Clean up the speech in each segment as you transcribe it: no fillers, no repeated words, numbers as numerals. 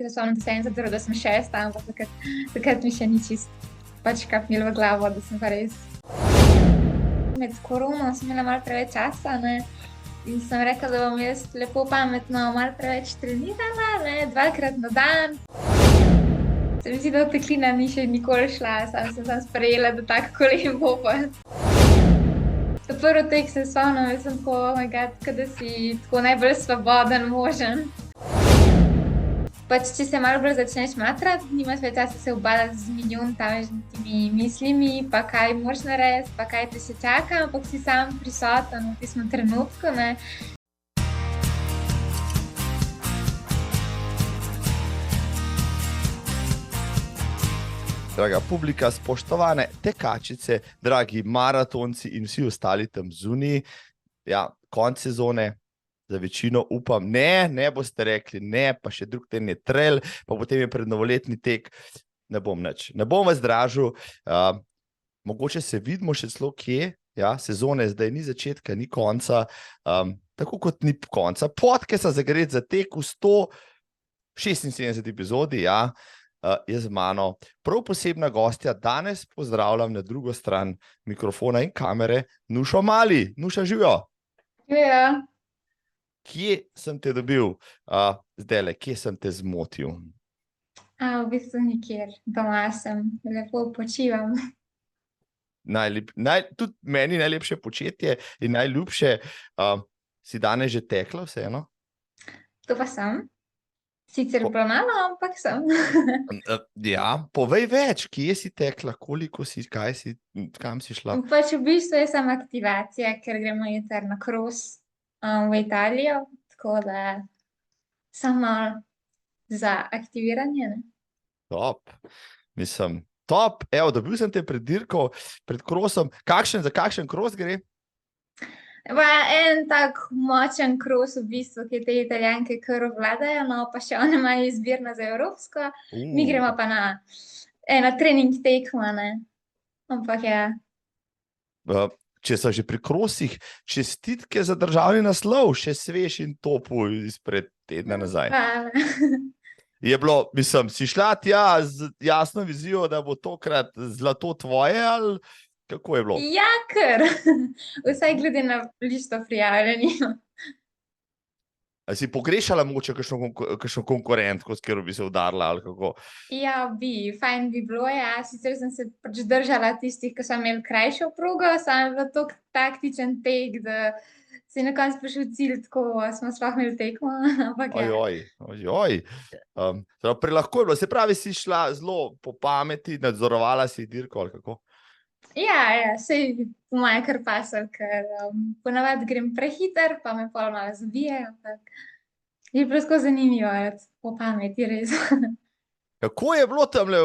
Se spomnim, da se enkrat zatrla, da sem šesta, ampak takrat mi še ni čist pač kapnilo v glavo, da sem pa res. Med korono sem imela malo preveč časa, ne, in sem rekla, da bom jaz lepo pametno malo preveč trenirala, ne, 2-krat na dan. Se mi zdi, da oteklina ni še nikoli šla, sem sprejela, da tak kolen bo pa. Ta prvi tek se spomnim, jaz sem tako, oh my god, da si tako najbolj svoboden možen. Pač, če se malo bolj začneš matrati, nimaš več časa se ubadati z milijon temi mislimi, pa kaj moraš narediti, pa kaj te še čaka, ampak si sam prisoten v tistem trenutku, ne. Draga publika, spoštovane tekačice, dragi maratonci in vsi ostali tam zunaj. Ja, konc sezone. Za večino upam, ne boste rekli, ne, pa še drug teden je trail, pa potem je prednovoletni tek, ne bom nič. Ne bom vas dražil, mogoče se vidimo še celo kje, ja, sezone zdaj ni začetka, ni konca, tako kot ni konca. Podcasta Zagret za tek v 176 epizodi, ja, je z mano prav posebna gostja. Danes pozdravljam na drugo stran mikrofona in kamere Nušo Mali. Nuša, živijo? Ja. Kje sem te dobil zdajle, kje sem te zmotil? V bistvu nikjer, doma sem, lepo počivam. Tudi meni najlepše početje in najljubše, si danes že tekla vseeno? To pa sem. Sicer bilo malo, ampak sem. Ja, povej več, kje si tekla, koliko si, kam si šla? Pač v bistvu je samo aktivacija, ker gremo jutri na kros v Italijo, tako da samo za aktiviranje, ne. Top, mislim, top. Evo, dobil sem te pred dirko, pred krosom. Za kakšen kros gre? En tak močen kros v bistvu, ki te Italijanke kar obvladajo, no, pa še one imajo izbirno za evropsko. Mi gremo pa na eno trening tekmo, ne. Ampak ja. Če so že pri krosih, čestitke za državni naslov, še svež in topel izpred tedna nazaj. Hvala. Je bilo, mislim, si šla tja z jasno vizijo, da bo tokrat zlato tvoje, ali kako je bilo? Ja, kar. Vsaj glede na listo prijavljenih. A si pogrešala mogoče kakšno konkurentko, s katero bi se udarila, ali kako? Ja, fajn bi bilo, ja. Sicer sem se pač držala tistih, ki so imeli krajšo progo, samo je bilo toliko taktičen tek, da si na koncu prišel cilj, tako smo sploh imeli tekmo, ampak ja. Ojoj. Prelahko je bilo, se pravi, si šla zelo po pameti, nadzorovala si dirko, ali kako? Ja, sej po moje kar pasal, ker ponavadi grem prehiter, pa me pol malo zabije, ampak je bilo tako zanimivo, po pameti res. Kako je bilo tamle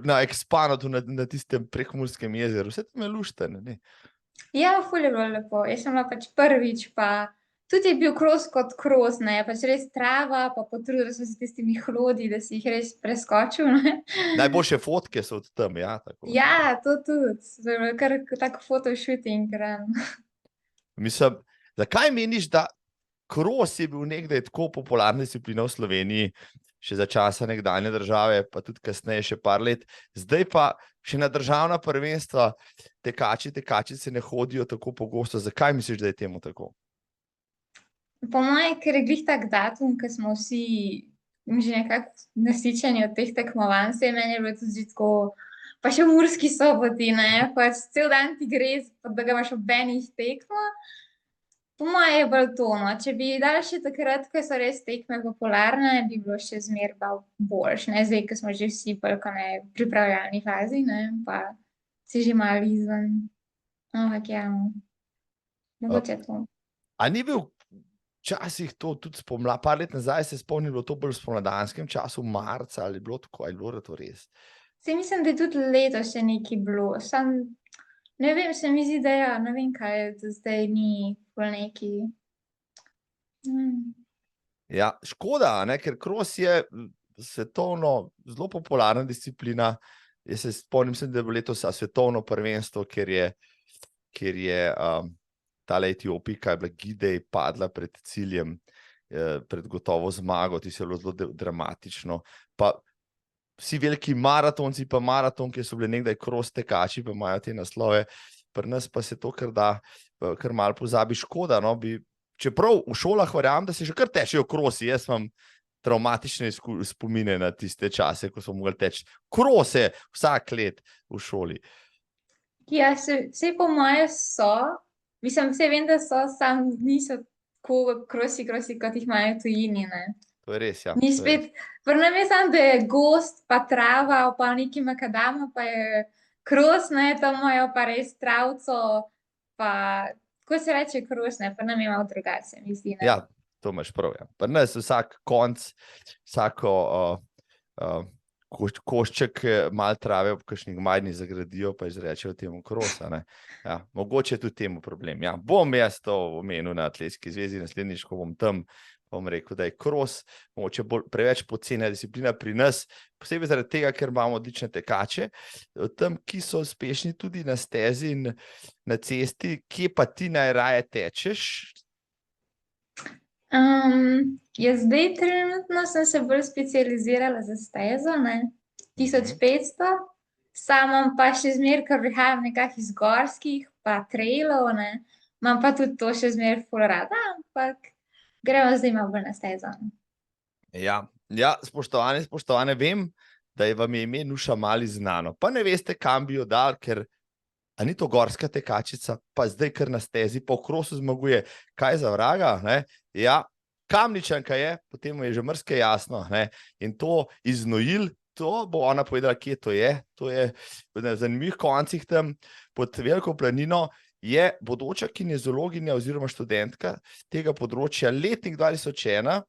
na Expanotu, na tistem Prekmurskem jezeru? Vse tam je luštno, ne? Ja, ful je bilo lepo. Jaz sem bila pač prvič, pa tudi je bil kros kot kros, ne, pač res trava, pa potrudili smo se tistimi hlodi, da si jih res preskočil, ne. Najboljše fotke so od tam, ja, tako. Ja, to tudi. To je bilo kar tak fotoshooting. Mislim, zakaj meniš, da kros je bil nekdaj tako popularna disciplina v Sloveniji, še za časa nekdanje države, pa tudi kasneje še par let, zdaj pa še na državna prvenstva tekačice ne hodijo tako pogosto. Zakaj misliš, da je temu tako? Po moje, ker je glih tak datum, ko smo vsi že nekako nasičeni od teh tekmovanj, meni je bilo tudi že tako, pa še v Murski Soboti, ne, pač cel dan ti gre, da ga imaš ob enih tekmo. Po moje je bolj to, no. Če bi dali še takrat, ko so res tekme popularne, bi bilo še zmeraj boljše, ne, zdaj, ko smo že vsi bolj kot ne v pripravljalni fazi, ne, pa si že malo izven. Ampak ja, mogoče to. A ni bil včasih to tudi par let nazaj, se spomnim, bilo to bolj v spomladanskem času, marca, ali bilo tako, ali bilo to res? Saj mislim, da je tudi letos še nekaj bilo, samo ne vem, se mi zdi, da ja, ne vem, kaj je, da zdaj ni bolj neki. Ja, škoda, ne, ker kros je svetovno zelo popularna disciplina. Jaz se spomnim, da je bilo letos svetovno prvenstvo, ker je tale Etiopijka, je bila Gidej, padla pred ciljem, pred gotovo zmago, ti se je bilo zelo dramatično. Pa vsi veliki maratonci, pa maratonke so bile nekdaj kros tekači, pa imajo te naslove. Pri nas pa se to kar malo pozabi, škoda. No? Čeprav v šolah verjamem, da se že kar tečejo krosi. Jaz imam traumatične spomine na tiste čase, ko smo mogli teči krose vsak let v šoli. Ja, vse po moje so. Mislim, vse vem, da so, sam niso tako krosi, kot jih imajo tujini, ne. To je res, ja. Ni spet, pri nam je samo, da je gost, pa trava, pa neki makadama, pa je kros, ne, tam imajo pa res travco, pa, kako se reče kros, ne, pri nam je malo drugače, mi zdi, ne. Ja, to imaš prav, ja. Pri nas vsak konc, vsako košček malo trave ob kakšnih majhnih zagradijo, pa izrečejo temu krosa, ne. Ja, mogoče je tudi temu problem. Ja, bom jaz to omenil na Atletski zvezi, naslednjič, ko bom tam, bom rekel, da je kros, mogoče preveč pocena disciplina pri nas, posebej zaradi tega, ker imamo odlične tekače, tam, ki so uspešni tudi na stezi in na cesti. Kje pa ti najraje tečeš? Jaz zdaj trenutno sem se bolj specializirala za stezo, ne, 1500, sama pa še zmeraj, ker prihajam nekako iz gorskih, pa trailov, ne, imam pa tudi to še zmeraj ful rada, ampak gremo zdaj malo bolj na stezo. Ja, spoštovane, vem, da vam je ime Nuša Mali znano, pa ne veste, kam bi jo dal, ker a ni to gorska tekačica, pa zdaj kar na stezi, po krosu zmaguje, kaj za vraga, ne? Ja, Kamničanka je, potem je že mrske jasno, ne? In to iz Nojil, to bo ona povedala, kje to je na zanimivih koncih tam pod Veliko planino, je bodoča kineziologinja oziroma študentka tega področja, letnik 2001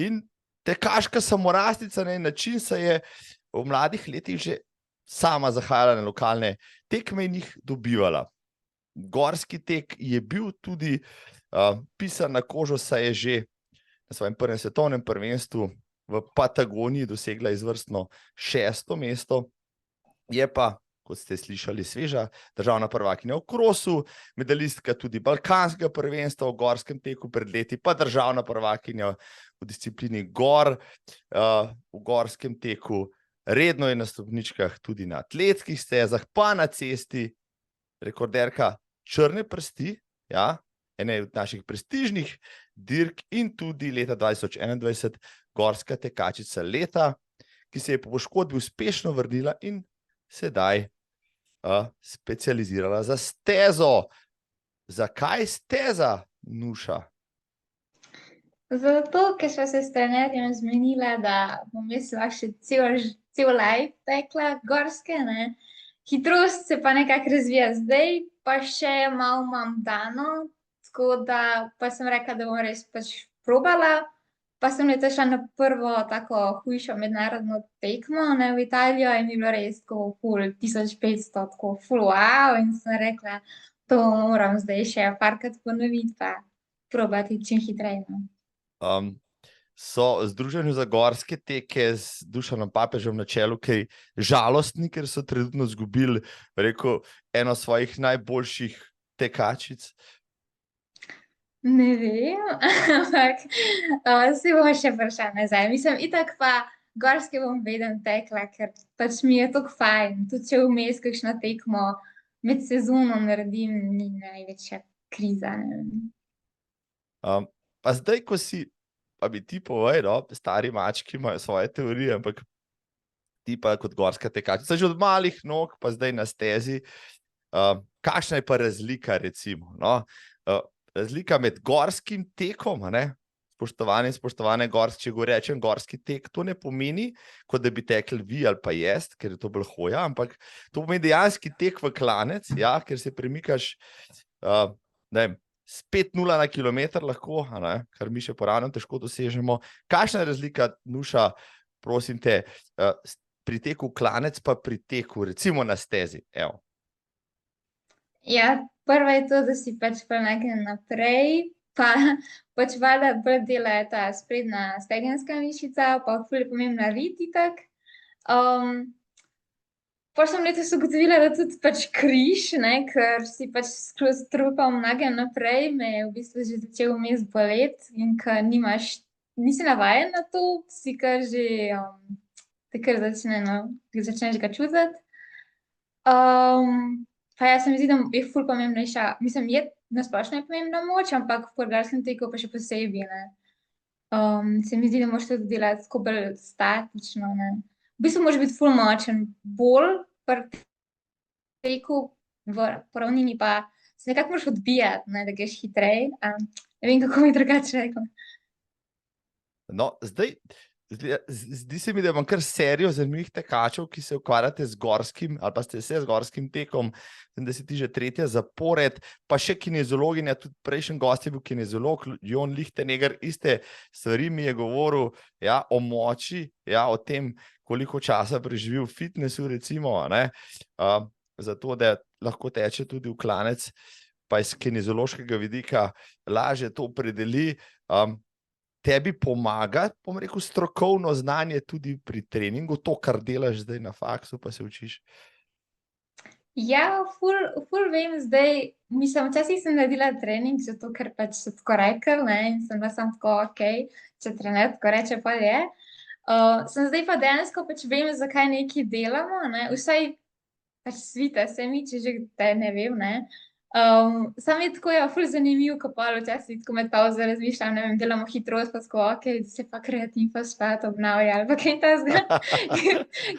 in tekaška samorastica, ne, način se je v mladih letih že sama zahajala na lokalne tekme in jih dobivala. Gorski tek je bil tudi pisan na kožo, saj je že na svojem prvem svetovnem prvenstvu v Patagoniji dosegla izvrstno 6. mesto. Je pa, kot ste slišali, sveža državna prvakinja v krosu, medalistka tudi balkanskega prvenstva v gorskem teku pred leti, pa državna prvakinja v disciplini gor v gorskem teku. Redno je na stopničkah tudi na atletskih stezah, pa na cesti, rekorderka črne prsti, ja, ene od naših prestižnih dirk in tudi leta 2021 gorska tekačica leta, ki se je po poškodbi uspešno vrnila in sedaj specializirala za stezo. Zakaj steza, Nuša? Zato, ker sva se s trenerjem zmenila, da bom jaz še cel life tekla gorske, ne. Hitrost se pa nekako razvija zdaj, pa še malo imam dano, tako da pa sem rekla, da bom res pač probala. Pa sem letos šla na prvo tako hujšo mednarodno tekmo, ne, v Italijo in mi je bilo res tako ful 1500, tako ful wow, in sem rekla, to moram zdaj še parkrat ponoviti pa probati čim hitreje, no. So v Združenju za gorske teke z Dušanom Papežem na čelu kaj žalostni, ker so trenutno izgubili, rekel, eno svojih najboljših tekačic? Ne vem, ampak se bom še prišla nazaj. Mislim, itak pa gorske bom vedno tekla, ker pač mi je tako fajn. Tudi če vmes kakšno tekmo med sezono naredim, ni največja kriza, ne vem. Pa zdaj, ko si, pa bi ti povej, no, stari mački imajo svoje teorije, ampak ti pa kot gorska tekačica, že od malih nog, pa zdaj na stezi, kakšna je pa razlika, recimo, no? Razlika med gorskim tekom, ne? Spoštovane gorske, če rečem gorski tek, to ne pomeni, kot da bi tekli vi ali pa jaz, ker je to bolj hoja, ampak to pomeni dejanski tek v klanec, ja, ker se premikaš, ne vem, s 5:0 na kilometer lahko, ne, kar mi še poravno težko dosežemo. Kakšna je razlika, Nuša, prosim te, pri teku klanec pa pri teku, recimo na stezi, evo? Ja, prva je to, da si pač premagne naprej, pa pač valjda bolj dela ta sprednja stegenska mišica, pa ful je pomembna rit itak. Pa sem letos ugotovila, da tudi pač križ, ne, ker si pač skozi trupam nagem naprej, me je v bistvu že začel vmes boleti in ker nisi navajen na to, si kar že, te kar začne, no, začneš ga čutiti. Pa ja, se mi zdi, da je ful pomembnejša, mislim, je na splošno je pomembna moč, ampak v kolgarskem teku pa še posebej, ne. Se mi zdi, da moraš to delati tako bolj statično, ne. V bistvu moraš biti ful močen, bolj pri teku v po ravnini pa se nekako moraš odbijati, ne, da greš hitreje. Ne vem, kako bi drugače rekla. No, zdi se mi, da imam kar serijo zanimivih tekačev, ki se ukvarjate z gorskim, ali pa ste se z gorskim tekom, da si ti že tretja zapored, pa še kineziologinja, tudi prejšnji gost je bil kineziolog, Jon Lichtenegger, iste stvari mi je govoril, ja, o moči, ja, o tem, koliko časa preživi v fitnessu, recimo, ne, zato, da lahko teče tudi v klanec, pa iz kineziološkega vidika lažje to opredeli. Tebi pomaga, bom rekel, strokovno znanje tudi pri treningu, to, kar delaš zdaj na faksu, pa se učiš? Ja, ful vem zdaj, mislim, včasih sem naredila trening, zato ker pač so tako rekli, ne, in sem bila samo tako, okej, če trener tako reče, pa je. Sem zdaj pa dejansko pač vem, zakaj nekaj delamo, ne, vsaj pač svita se mi, če že te ne vem, ne. Sam je tako, ja, ful zanimiv, ko pol včasih tako med pavzo razmišljam, ne vem, delamo hitrost, pa tako, okej, se pa kreatin fosfat obnavlja, ali pa kaj takega,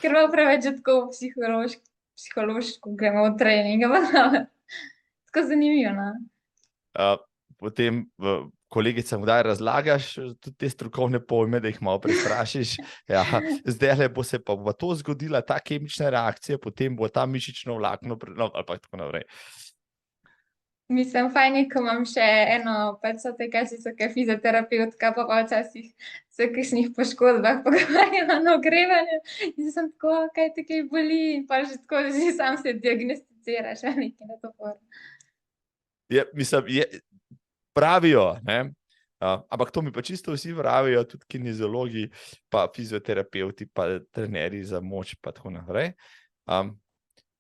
ker imam preveč že tako psihološko gremo v trening, tako zanimivo, no. Potem kolegicam kdaj razlagaš tudi te strokovne pojme, da jih malo prestrašiš. Ja, zdajle bo se pa to zgodila, ta kemična reakcija, potem bo ta mišično vlakno, ali pa tako naprej. Mislim, fajn je, ko imam še eno pač tekačico, ki je fizioterapevtka, pa včasih se v kakšnih poškodbah pogovarjamo na ogrevanju in sem tako, kaj te kaj boli, in pa že tako, že sam se diagnosticiraš, ali nekaj na to forum. Mislim, pravijo, ne, ampak to mi pa čisto vsi pravijo, tudi kineziologi, pa fizioterapevti, pa trenerji za moč, pa tako naprej.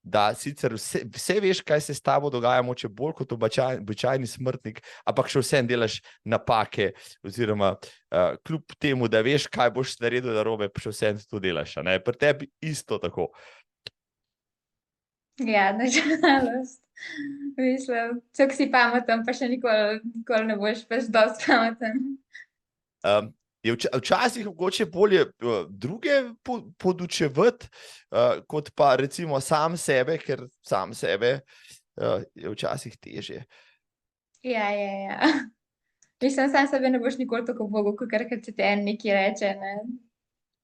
Da sicer vse veš, kaj se s tabo dogaja, moče bolj kot običajni smrtnik, ampak še vsem delaš napake, oziroma kljub temu, da veš, kaj boš naredil narobe, pa še vsem to delaš, ne? Pri tebi isto tako. Ja, nažalost. Mislim, čak si pameten, pa še nikoli ne boš pač dosti pameten. Je včasih mogoče bolje druge podučevati, kot pa recimo sam sebe, ker sam sebe je včasih težje. Ja. Mislim, sam sebe ne boš nikoli tako bogal, kakor če ti en nekaj reče, ne.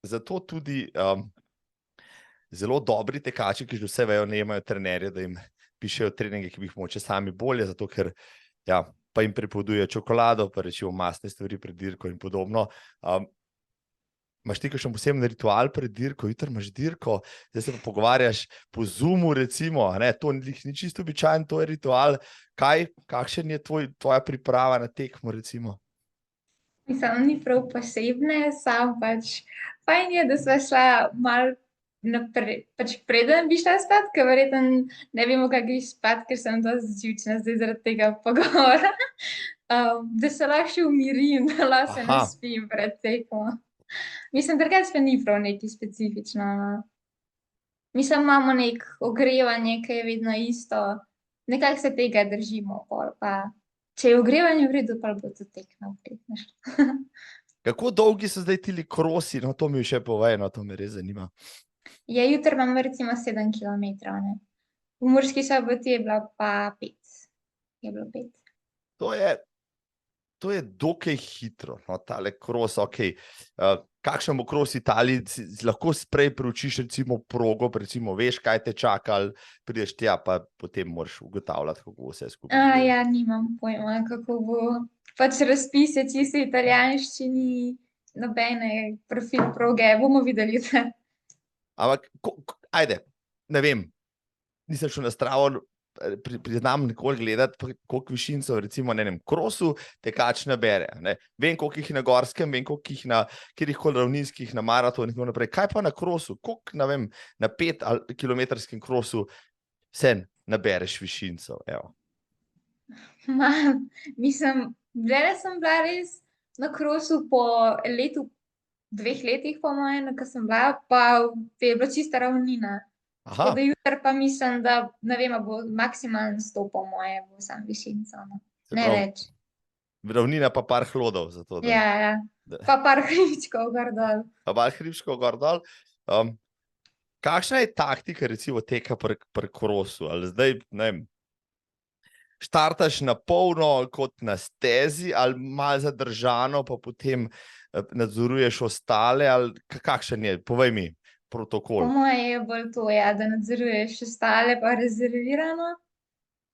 Zato tudi zelo dobri tekači, ki že vse vejo, ne imajo trenerje, da jim pišejo treninge, ki bi jih moče sami bolje, zato ker ja, pa jim prepoveduje čokolado, pa rečejo mastne stvari pred dirko in podobno. Imaš ti kakšen poseben ritual pred dirko, jutri imaš dirko, zdaj se pa pogovarjaš po Zoomu, recimo, ne, to ni čisto običajen, to je ritual. Kakšen je tvoja priprava na tekmo, recimo? Mislim, ni prav posebne, sam pač fajn je, da sva šla malo naprej, pač preden bi šla spat, ker verjetno ne bi mogla greš spat, ker sem dosti živčna zdaj zaradi tega pogovora. Da se lahko še umirim, da lahko se naspim pred tekmo. Mislim, drugače pa ni prav nekaj specifično, no. Mislim, imamo neko ogrevanje, ki je vedno isto, nekako se tega držimo, pol pa če je ogrevanje v redu, pa bo tudi tekma v redu. Kako dolgi so zdaj tili krosi? No, to mi še povej, no, to me res zanima. Ja, jutri imam recimo 7 kilometrov, ne. V Murski Soboti je bilo pa 5. Je bilo 5. To je dokaj hitro, no, tale kros, okej. Kakšen bo kros Italiji, lahko prej preučiš recimo progo, recimo veš, kaj te čaka, ali prideš tja, pa potem moraš ugotavljati, kako bo vse skupaj. Ja, nimam pojma, kako bo. Pač razpis je čisto v italijanščini, nobene profil proge, bomo videli vse. Ampak, ajde, ne vem, nisem šel na Stravo, priznam nikoli gledati, koliko višincev, recimo na enem krosu, tekač nabere. Ne? Vem, koliko jih na gorskem, vem, koliko jih na kjerkoli ravninskih, na maratonih in tako naprej. Kaj pa na krosu? Koliko, ne vem, na 5-kilometrskem krosu sen nabereš višincev? Evo. Mislim, sem bila res na krosu po letu, 2 letih, po mojem, ko sem bila, pa je bila čista ravnina. Tako Aha, da jutri pa mislim, da ne vem, a bo maksimalno 100, po moje, bo sam višinca. No. se Ne pravi, več. ravnina pa par hlodov za to, Ja, ja. da Pa par hričkov gor dol. pa par hribško gor dol. Kakšna je taktika, recimo, teka pri krosu? Ali zdaj, ne vem, štartaš na polno kot na stezi ali malo zadržano, pa potem nadzoruješ ostale, ali kakšen je, povej mi, Po protokol. moje je bolj to, ja, da nadzoruješ ostale pa rezervirano.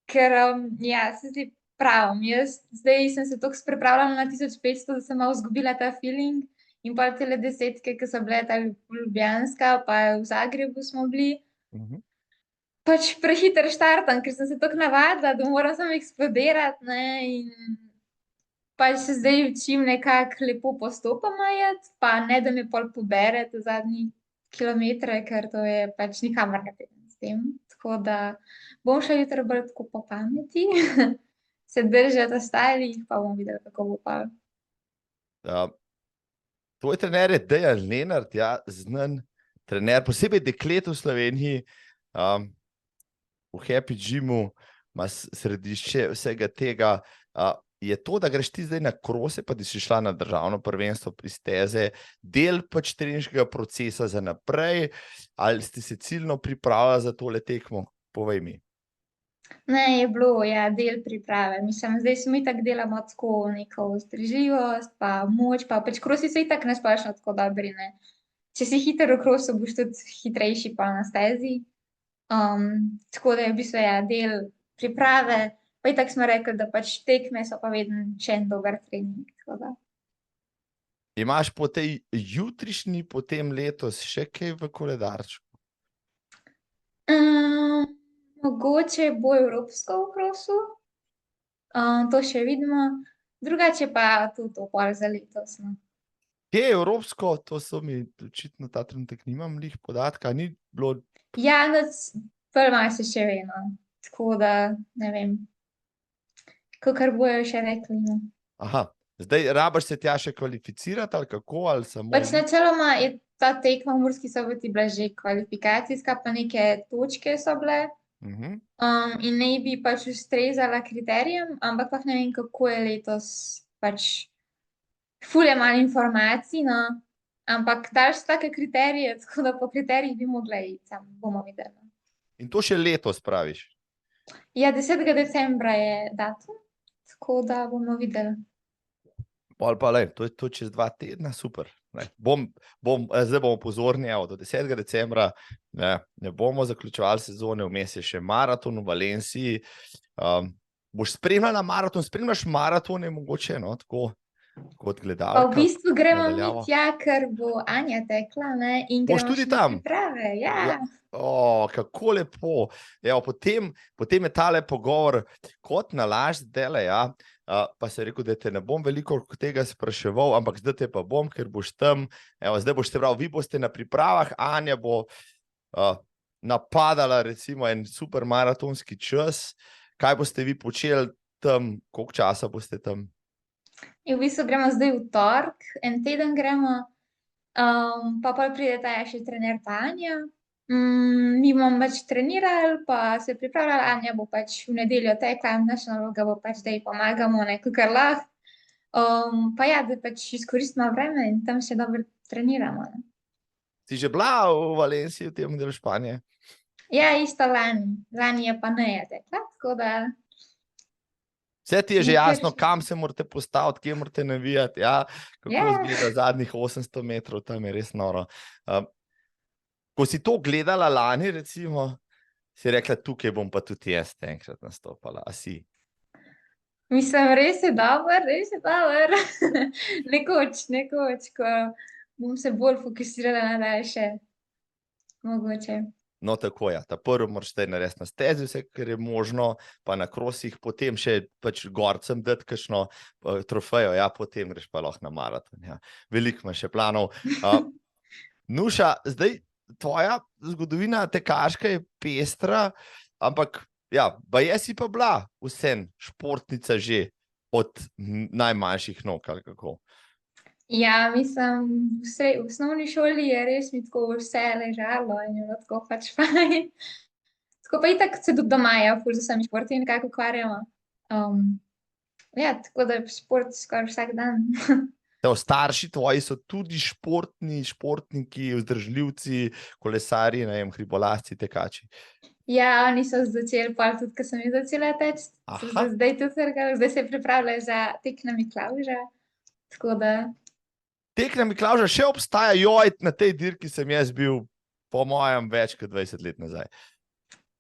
Ker, ja, se zdi pravim, jaz zdaj sem se toliko pripravljala na 1500, da sem malo izgubila ta feeling in pa tele desetke, ki so bile ta ljubljanska, pa v Zagrebu smo bili, Mhm. pač prehiter štartam, ker sem se tako navadila, da moram samo eksplodirati, ne, in pač se zdaj učim nekako lepo postopoma iti, pa ne, da me pol pobere te zadnji kilometre, ker to je pač nikamor ne peljem s tem. Tako da bom šla jutri bolj tako po pameti, se držati ostalih, pa bomo videli, kako bo pa. Uh, Tvoj trener je Dejan Lenart, ja, znan trener, posebej deklet v Sloveniji, v Happy Gymu, ima središče vsega tega. Je to, da greš ti zdaj na krose, pa da si šla na državno prvenstvo pri steze, del pač treninškega procesa za naprej, ali ste se ciljno pripravljali za tole tekmo? Povej mi. Ne, je bilo, ja, del priprave. Mislim, zdaj smo itak delamo tako neko vzdržljivost, pa moč, pa pač krosi so itak nasplošno tako dobri, ne. Če si hiter v krosu, boš tudi hitrejši pa na stezi. Tako da je v bistvu ja, del priprave, pa itak smo rekli, da pač tekme so pa vedno še en dober trening. Tako da. Imaš po tej jutrišnji, potem letos še kaj v koledarčku? Mogoče bo evropsko v krosu, to še vidimo, drugače pa tudi to pol za letos. No. Kje je evropsko? To so mi očitno ta trenutek nimam lih podatka, ni bilo. Ja, prvo malo se še ve, no. Tako da ne vem, kakor bojo še rekli. No. Aha, zdaj rabaš se tja še kvalificirati ali kako, ali samo. Pač načeloma je ta tekma v Murski Soboti bila že kvalifikacijska, pa neke točke so bile. In naj bi pač ustrezala kriterijem, ampak pa ne vem, kako je letos, pač ful je malo informacij, no. Ampak daš take kriterije, tako da po kriterijih bi mogla iti, sam bomo videli. No. In to še letos praviš? Ja, 10. decembra je datum, tako da bomo videli. Pol pa lej, to je to čez 2 tedna, super. Zdaj bomo pozorni, evo, do 10. decembra ne bomo zaključevali sezone, vmes je še maraton v Valenciji. Boš spremljala maraton, spremljaš maratone mogoče, no, tako kot gledalka? Pa v bistvu gremo mi nadaljavo? tja, ker bo Anja tekla, ne, in Boš gremo tudi še na tam? priprave, ja. Ja. Kako lepo. Evo, potem je tale pogovor kot nalašč zdajle, ja. Pa se je rekel, da te ne bom veliko tega spraševal, ampak zdaj te pa bom, ker boš tam. Evo, zdaj boš se prav, vi boste na pripravah, Anja bo napadala recimo en super maratonski čas. Kaj boste vi počeli tam, koliko časa boste tam? In v bistvu gremo zdaj v torek, en teden gremo, pa pride ta še trener ta Anja. Mi bomo pač trenirali, pa se pripravljali, Anja bo pač v nedeljo tekla, naša naloga bo pač, da ji pomagamo, kakor lahko. Pa ja, da pač izkoristimo vreme in tam še dobro treniramo. Ne. Si že bila v Valenciji, v tem delu Španije? Ja, isto lani. Lani je pa Neja tekla, tako da. Vse ti je že Nekaj jasno, še- kam se morate postaviti, kje morate navijati, ja, kako Ja. izgleda zadnjih 800 metrov, tam je res noro. Ko si to gledala lani, recimo, si rekla, tukaj bom pa tudi jaz enkrat nastopala. A si? Mislim, res je dober, res je dober. Nekoč, ko bom se bolj fokusirala na daljše. Mogoče. No, tako je. Ta prvi moraš te narediti na stezi, vse, kar je možno, pa na krosih, potem še pač gorcem dati kakšno trofejo, ja, potem greš pa lahko na maraton. Ja. Veliko imaš še planov. Nuša, zdaj tvoja zgodovina tekaška je pestra, ampak ja, baje si pa bila vsem športnica že od najmanjših nog, ali kako? Ja, mislim, v osnovni šoli je res mi tako vse ležalo in je bilo tako pač fajn. Tako pa itak se tudi doma, ja, ful z vsemi športi nekako ukvarjamo. Ja, tako da je šport skoraj vsak dan. Starši tvoji so tudi športniki, vzdržljivci, kolesarji, ne vem, hribolazci, tekači. Ja, oni so začeli pol tudi, ko sem jaz začela teči. So se zdaj tudi trgali, zdaj se pripravljajo za tek na Miklavža. Tako da... Tek na Miklavža še obstaja, joj, na tej dirki sem jaz bil, po mojem, več kot 20 let nazaj.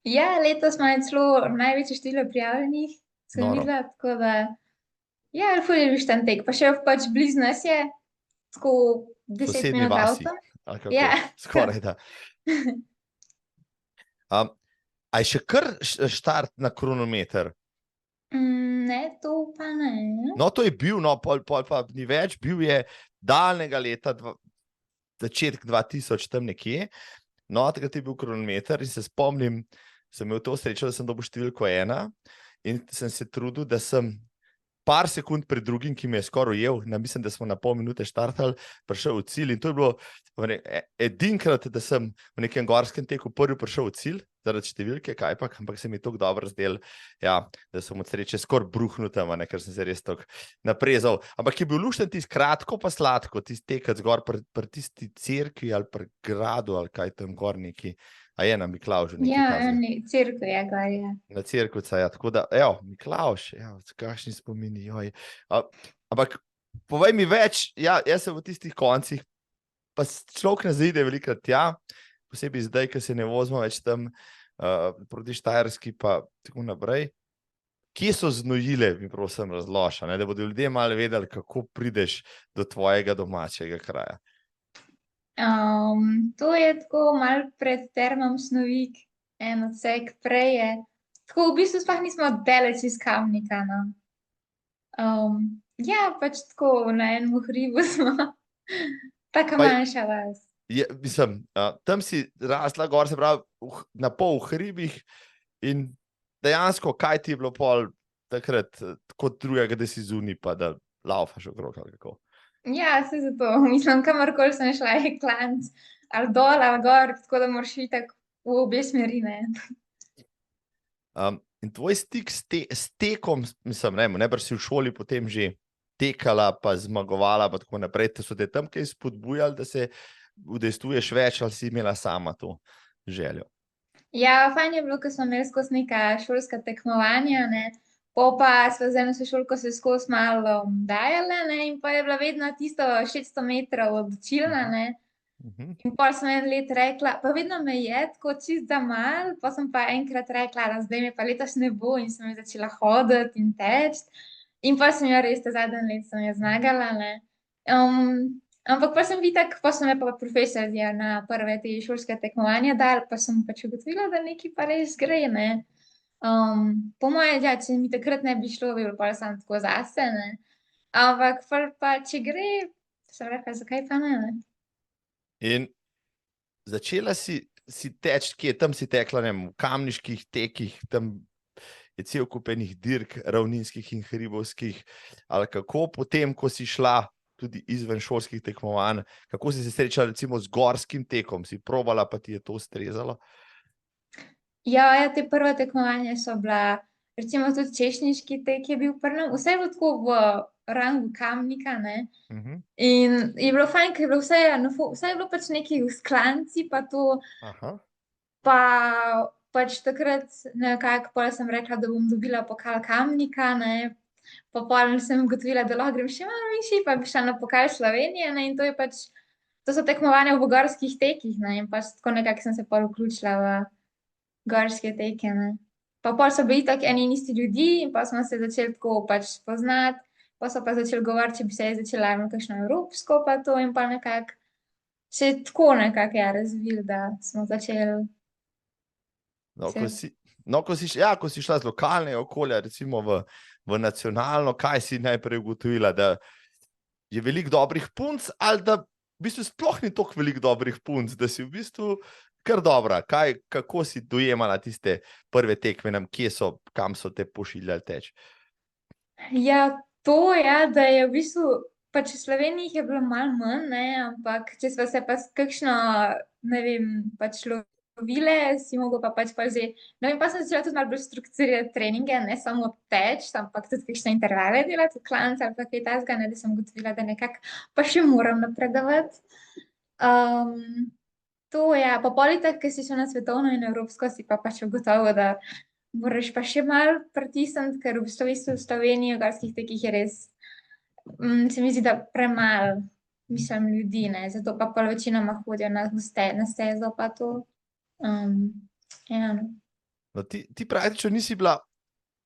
Ja, letos imajo celo največje število prijavljenih, sem videla, tako da... Ja, ful je bil tam tek, pa še pač blizu nas je, tako 10 minut avtom. Ja. Skoraj da. A je še kar štart na kronometer? Ne, to pa ne. No, to je bil, no, pol pa ni več, bil je daljnega leta, začetek 2000 tam nekje. No, takrat je bil kronometer in se spomnim, sem imel to srečo, da sem dobil številko 1 in sem se trudil, da sem par sekund pred drugim, ki me je skoraj ujel, mislim, da smo na pol minute štartali, prišel v cilj in to je bilo edinkrat, da sem v nekem gorskem teku prvi prišel v cilj, zaradi številke, kajpak, ampak se mi je tako dobro zdel, ja, da sem od sreče skoraj bruhnil tam, ker sem se res tako naprezal. Ampak je bil lušten tisti kratko pa sladko, tisti tekec gor pri tisti cerkvi ali pri gradu ali kaj tam gor neki. A je na Miklavžu nekaj takega? Ja, cerkev je gor, ja. Na cerkvica, ja, tako da, evo, Miklavž, ja, kakšni spomini, joj. Ampak, povej mi več, ja, jaz sem v tistih koncih, pa človek ne zaide velikrat tja, posebej zdaj, ko se ne vozimo več tam proti Štajerski, pa tako naprej. Kje so znojile, mi prosim razloša, da bodo ljudje malo vedeli, kako prideš do tvojega domačega kraja? To je tako malo pred termom Snovik, en odsek prej je. Tako v bistvu sploh nismo daleč iz Kamnika, no. Ja, pač tako na enem hribu smo. Taka manjša vas. Mislim, tam si rasla gor, se pravi, na pol v hribih in dejansko, kaj ti je bilo pol takrat kot drugega, da si zunaj, pa da laufaš okrog ali kako? Ja, se zato. Mislim, kamorkoli sem šla je klanc, ali dol, ali gor, tako da moraš iti tako v obe smeri, ne. In tvoj stik s tekom, mislim, najbrž si v šoli potem že tekala, pa zmagovala, pa tako naprej, da so te tam kaj spodbujali, da se udejstvuješ več, ali si imela sama to željo? Ja, fajn je bilo, ko smo imeli skozi neka šolska tekmovanja, ne. Pa sva z eno sošolko se skozi malo dajale, ne, in pa je bila vedno tisto 600 metrov odločilna, ne. In pol sem en let rekla, pa vedno me je tako čist za malo, pa sem pa enkrat rekla, da zdaj me pa letos ne bo in sem začela hoditi in teči. In pa sem jo res ta zadnji let sem jo zmagala, ne. Ampak pa sem itak, pa so me pa profesorji na prve te šolske tekmovanja dali, pa sem pač ugotovila, da nekaj pa res gre, ne. Po moje, ja, če mi takrat ne bi šlo, bi bilo pol samo tako zase, ne. Ampak pa, če gre, sem rekla, zakaj pa ne? In začela si teči, kje tam si tekla, ne vem, v kamniških tekih, tam je cel kup enih dirk, ravninskih in hribovskih, ali kako potem, ko si šla tudi izven šolskih tekmovanj, kako si se srečala recimo z gorskim tekom, si probala, pa ti je to ustrezalo? Ja, te prve tekmovanja so bila, recimo tudi češnjiški tek je bil prvi, vse je bilo tako v rangu Kamnika, ne. In je bilo fajn, ker je bilo vse je bilo pač neki v sklanci, pa to, pa pač takrat nekako pol sem rekla, da bom dobila pokal Kamnika, ne. Pa pol sem ugotovila, da lahko grem še malo višje, pa bi šla na pokal Slovenije, ne, in to je pač, to so tekmovanja v gorskih tekih, ne, in pač tako nekako sem se pol vključila v gorske teke, ne. Pa pol so bili itak eni in isti ljudje in pa smo se začeli tako pač poznati, pa so pa začeli govoriti, če bi se jaz začela na kakšno evropsko pa to in pa nekako se je tako nekako, ja, razvilo, da smo začeli No, Se, ko si šla z lokalnega okolja, recimo v nacionalno, kaj si najprej ugotovila, da je veliko dobrih punc, ali da v bistvu sploh ni toliko veliko dobrih punc, da si v bistvu kar dobra. Kako si dojemala tiste prve tekme, kam so te pošiljali teč? ja, to je, da je v bistvu, pač v Sloveniji jih je bilo malo manj, ne, ampak če smo se pa s kakšno, ne vem, pač lovile, si mogel pa pač vzeti, ne vem, pa sem začela tudi malo bolj strukturirati treninge, ne samo teč, ampak tudi kakšne intervale delati v klancu ali pa kaj takega, ne, da sem ugotovila, da nekako pa še moram napredovati. To je, pa politik, ki si šel na svetovno in evropsko, si pa pač ugotovil, da moraš pa še malo pritisniti, ker v bistvu v Sloveniji v gorskih tekih je res, se mi zdi, da premalo, mislim, ljudi, ne, zato pa pol večinoma hodijo na stezo pa to. Ja, no. No, ti praktično nisi bila,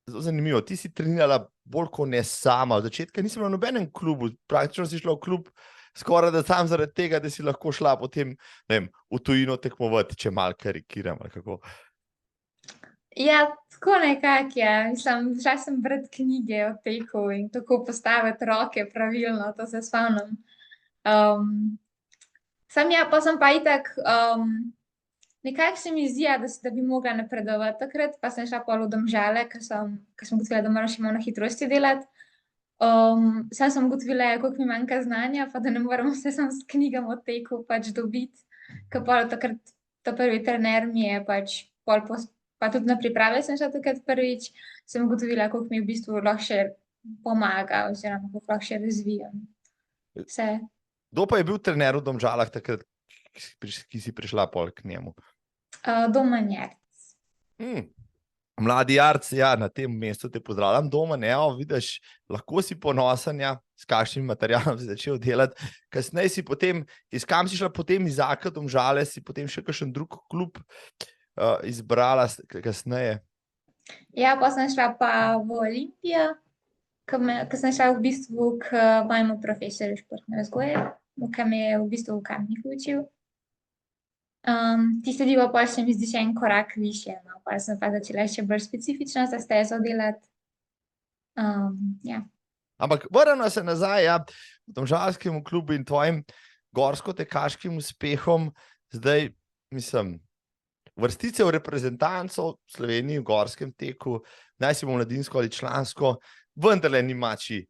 zelo zanimivo, ti si trenirala bolj kot ne sama. Od začetka nisi bila v nobenem klubu, praktično si šla v klub skoraj da sam zaradi tega, da si lahko šla potem, ne vem, v tujino tekmovati, če malo karikiram ali kako. Ja, tako nekako je. Mislim, šla sem brati knjige o teku in kako postaviti roke pravilno, to se spomnim. Sam ja, pa sem pa itak, nekako se mi zdi, ja, da bi mogla napredovati takrat, pa sem šla pol v Domžale, ker sem ugotovila, da moram še malo na hitrosti delati. Sam sem ugotovila, koliko mi manjka znanja, pa da ne morem vse sam s knjigami o teku pač dobiti, ker pol takrat ta prvi trener mi je pač pa tudi na priprave sem šla takrat prvič, sem ugotovila, koliko mi v bistvu lahko še pomaga oziroma koliko lahko še razvijam vse. Kdo pa je bil trener v Domžalah takrat, ki si prišla pol k njemu? Domen Jarc. Mladi Jarc, ja, na tem mestu te pozdravljam, Domen, vidiš, lahko si ponosen, ja, s kakšnim materialom si začel delati. Kasneje si potem, kam si šla potem iz Aka Domžale, si potem še kakšen drug klub izbrala kasneje? Ja, pa sem šla pa v Olimpijo, ko sem šla v bistvu k mojemu profesorju športne vzgoje, ki me je v bistvu v Kamniku učil. Tisti bil pa se mi zdi še en korak višje, no, pa sem pa začela še bolj specifično za stezo delati. Ja. Ampak vrnemo se nazaj, ja, v domžalskemu klubu in tvojim gorsko-tekaškim uspehom, zdaj, mislim, vrstice v reprezentanco v Sloveniji v gorskem teku, naj si bo mladinsko ali člansko, vendarle ni mačji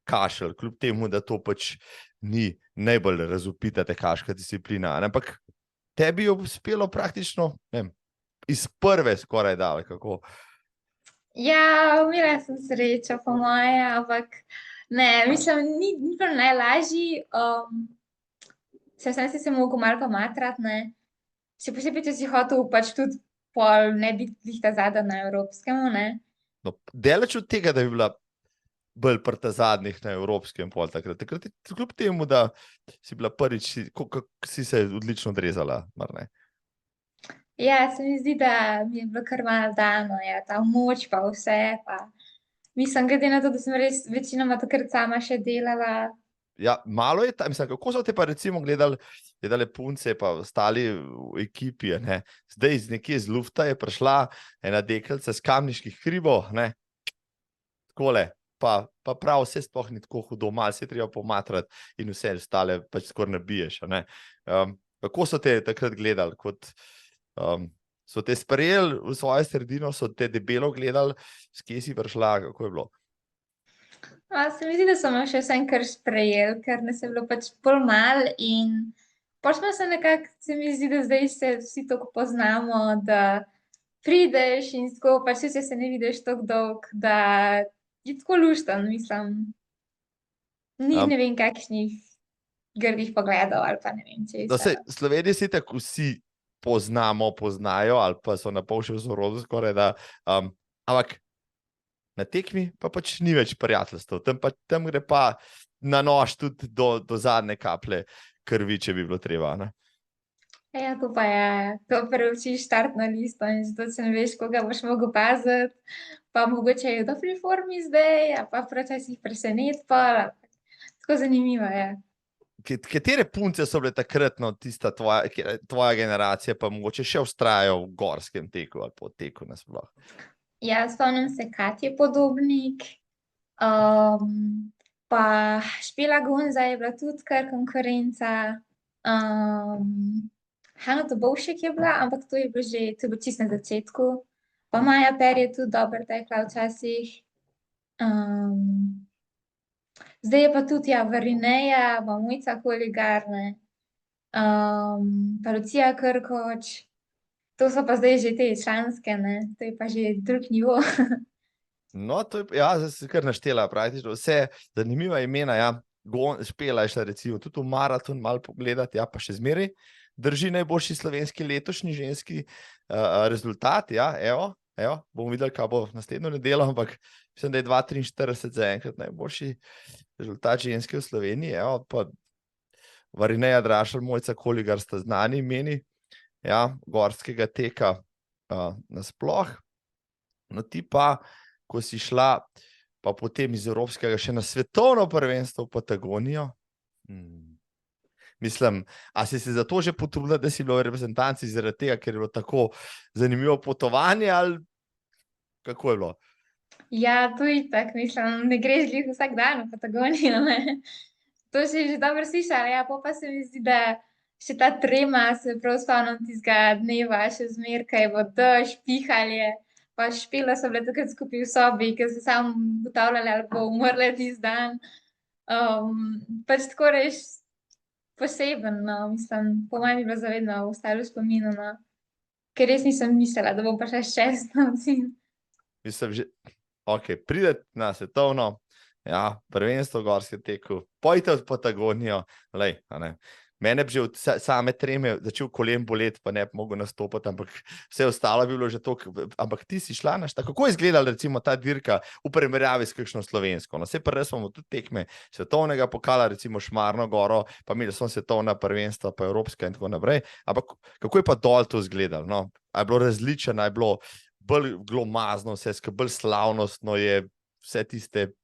kašelj, kljub temu, da to pač ni najbolj razvpita tekaška disciplina. Ampak tebi je uspelo praktično, ne vem, iz prve skoraj da, kako? Ja, imela sem srečo, po moje, ampak ne, mislim, ni bilo najlažji. Sem si se mogel malo pomatrati, ne. Še posebej, če si hotel pač tudi pol ne biti glih ta zadnja na evropskemu, ne. No, daleč od tega, da bi bila bolj prta zadnjih na evropskem pol takrat. Takrat je kljub temu, da si bila prvič, si se odlično odrezala, mar ne? Ja, se mi zdi, da mi je bilo kar malo dano, ja, ta moč pa vse, pa mislim, glede na to, da sem res večinoma takrat sama še delala. Ja, malo je mislim, kako so te pa recimo gledale punce pa ostali v ekipi, ne? Zdaj iz nekje z lufta je prišla ena deklica s Kamniških hribov, ne? Takole, pa prav vse sploh ni tako hudo, malo se je treba pomatrati in vse ostale pač skoraj nabiješ, ne? Kako so te takrat gledali, kot so te sprejeli v svojo sredino, so te debelo gledali, s kje si prišla, kako je bilo? Se mi zdi, da so me še vsem kar sprejeli, ker nas je bilo pač bolj malo in pač smo se nekako, se mi zdi, da zdaj se vsi tako poznamo, da prideš in tako pač če se ne vidiš tako dolgo, da je tako lušten, mislim. Ni ne vem kakšnih grdih pogledov ali pa ne vem česa. Da se Sloveniji si tako vsi poznajo ali pa so na pol še v sorodu skoraj, da ampak na tekmi pa pač ni več prijateljstev. Tam gre pa na nož tudi do zadnje kaplje krvi, če bi bilo treba, ne? Ja, to pa je. To preučiš štartno listo in zato se ne veš, koga boš mogel paziti, pa mogoče je v dobri formi zdaj, a pa včasih preseneti pa. Tako zanimivo je. Katere punce so bile takrat, no, tista tvoja generacija, pa mogoče še vztrajajo v gorskem teku ali po teku nasploh? Ja, spomnim se Katje Podobnik, pa Špela Gunza je bila tudi kar konkurenca. Hana Dobovšek je bila, ampak to je bilo čisto na začetku. Pa Maja Per je tudi dobro tekla včasih. Zdaj je pa tudi, ja, Varineja, pa Mojca Koligar, ne. Pa Lucija Krkoč. To so pa zdaj že te članske, ne. To je pa že drug nivo. No, to je, ja, zdaj si kar naštela praktično vse zanimiva imena, ja. Špela je šla recimo tudi v maraton malo pogledati, ja, pa še zmeraj drži najboljši slovenski letošnji ženski rezultat, ja, evo, bomo videli, kaj bo naslednjo nedeljo, ampak mislim, da je 2:43 zaenkrat najboljši rezultat ženske v Sloveniji, evo, pa Varineja Drašelj, Mojca Koligar sta znani imeni, ja, gorskega teka nasploh. No, ti pa, ko si šla pa potem iz evropskega še na svetovno prvenstvo v Patagonijo. Mislim, a si se za to že potrudila, da si bila v reprezentanci zaradi tega, ker je bilo tako zanimivo potovanje, ali kako je bilo? Ja, to je itak, mislim, ne greš glih vsak dan v Patagonijo, ne. To si že dobro slišala, ja, pa se mi zdi, da še ta trema, se prav spomnim tistega dneva, še zmeraj, ko je bilo dež, pihalo, pa Špela so bile takrat skupaj v sobi, ker so samo ugotavljali, ali bo umrla tisti dan. Pač tako res poseben, no, mislim, po mojem je bilo zavedno ostalo v spominu, no. Ker res nisem mislila, da bom prišla ščastna v cilj. Mislim, že, ok, pride na svetovno, ja, prvenstvo v gorskem teku, pojte v Patagonijo, lej, a ne. Mene bi že od same treme začel kolen boleti, pa ne bi mogel nastopati, ampak vse ostalo bi bilo že to, ampak ti si šla naš, kako je izgledala recimo ta dirka v primerjavi s kakšno slovensko? No, saj prvi smo tudi tekme svetovnega pokala, recimo Šmarno goro, pa imeli smo svetovna prvenstva, pa evropska in tako naprej, ampak kako je pa dol to izgledalo, no? A je bilo različno, a je bilo bolj glomazno vse, bolj slavnostno je vse tiste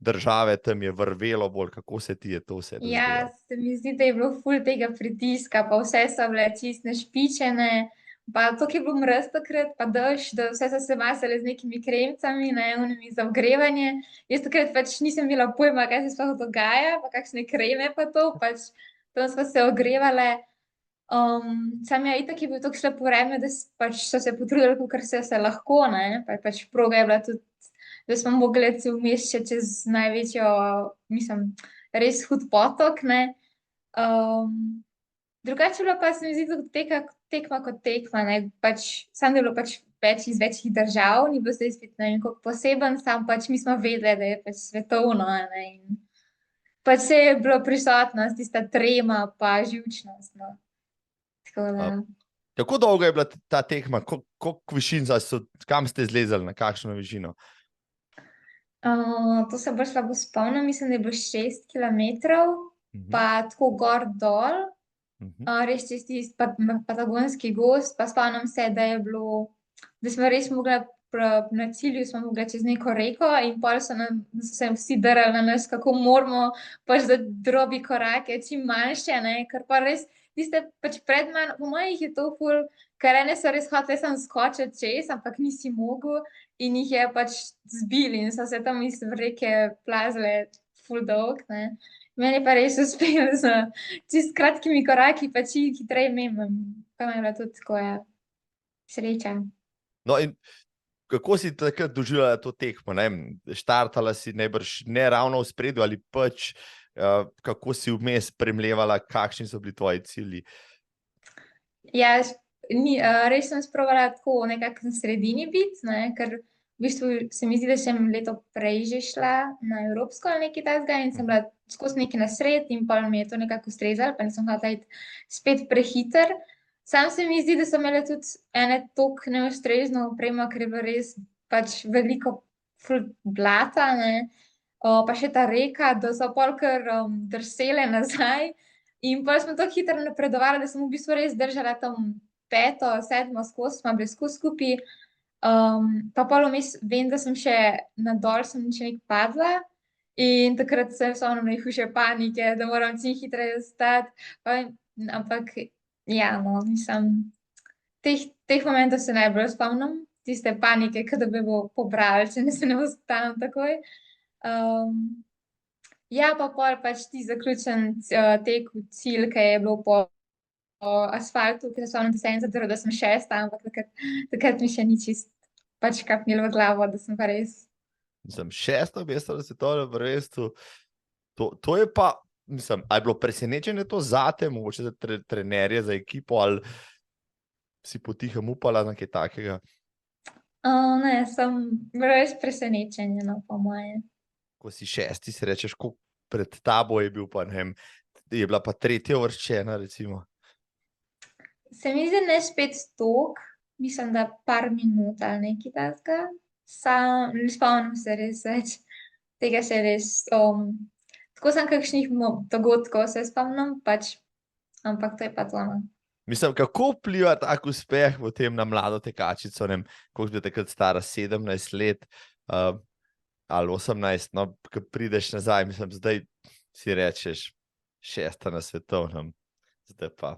države, tam je vrvelo bolj, kako se ti je to vse dozgledalo? Ja, se mi zdi, da je bilo ful tega pritiska, pa vse so bile čisto našpičene, pa toliko je bilo mraz takrat, pa dež, da vse so se masale z nekimi kremicami, ne, unimi za ogrevanje. Jaz takrat pač nisem imela pojma, kaj se sploh dogaja, pa kakšne kreme pa to, pač tam smo se ogrevale. Sam ja, itak je bil tako slabo vreme, da pač so se potrudili, kolikor so se lahko, ne, pa pač proga je bila tudi, da smo mogli se vmes še čez največjo, mislim, res hud potok, ne. Drugače je bilo pa, se mi zdi, tekma kot tekma, ne, pač samo da je bilo pač več iz večjih držav, ni bilo zdaj spet ne vem koliko poseben, samo pač mi smo vedeli, da je pač svetovno, ne, in pač se je bilo prisotnost, tista trema pa živčnost, no. Tako da. Kako dolga je bila ta tekma, koliko višin kam ste zlezali, na kakšno višino? To se bolj slabo spomnim, mislim, da je bilo 6 kilometrov, pa tako gor dol, res čez tisti patagonski gozd, pa spomnim se, da je bilo, da smo res mogli na cilju smo mogli čez neko reko in pol so se vsi drli na nas, kako moramo pač za drobi korake, čim manjše, ne, ker pa res tiste pač pred mano, po mojih je to ful, ker ene so res hotele samo skočiti čez, ampak nisi mogel in jih je pač zbili in so se tam iz reke plazile ful dolg, ne. Meni je pa res uspelo z čisto kratkimi koraki, pa čim hitreje mimo, pa mi je bilo tudi tako, ja, sreča. No, in kako si takrat doživljala to tekmo, ne? Štartala si najbrž ne ravno v spredju ali pač, kako si vmes premlevala, kakšni so bili tvoji cilji? Ja, res sem sprovala tako nekako na sredini biti, ne, ker v bistvu se mi zdi, da sem leto prej že šla na evropsko ali nekaj takega in sem bila skozi nekaj na sred in pol mi je to nekako ustrezalo, pa nisem hotela iti spet prehiter. Sam se mi zdi, da so imele tudi ene toliko neustrezno opremo, ker je bilo res pač veliko ful blata, ne, pa še ta reka, da so pol kar drsele nazaj in pol smo tako hitro napredovali, da sem v bistvu res držala tam 5., 7. skozi, smo bile skozi skupaj. Pa pol vmes vem, da sem še nadol sem še nekaj padla In takrat sem se najhujše panike, da moram čim hitreje stati. Ampak, ja, no, mislim, teh momentov se najbolj spomnim, tiste panike, kada bi bo pobrali, če ne se ne ostanem takoj. Ja, pa pol pač ti zaključen tek v cilj, ki je bilo po asfaltu, ki se spomnim, da se en zadržal, da sem šesta, ampak takrat mi še ni čist pač kapnilo v glavo, da sem pa res. Mislim, šesto mesto na svetovnem prvenstvu. To je pa, mislim, a je bilo presenečenje to zate, mogoče za trenerje, za ekipo, ali si potihem upala na kaj takega? Ne, sem res presenečenje, no, po moje. Ko si šesti, si rečeš, ko pred tabo je bil pa, ne vem, je bila pa tretja uvrščena, recimo. Se mi zdi, ne spet tok, mislim, da par minut ali nekaj takega. Ne spomnim se res več. Tega se res, tako sem kakšnih dogodkov se spomnim, pač, ampak to je pa to, no. Mislim, kako vpliva tak uspeh potem na mlado tekačico, ne vem, koliko je takrat stara, 17 let, ali 18, no, ko prideš nazaj, mislim, zdaj si rečeš šesta na svetovnem, zdaj pa.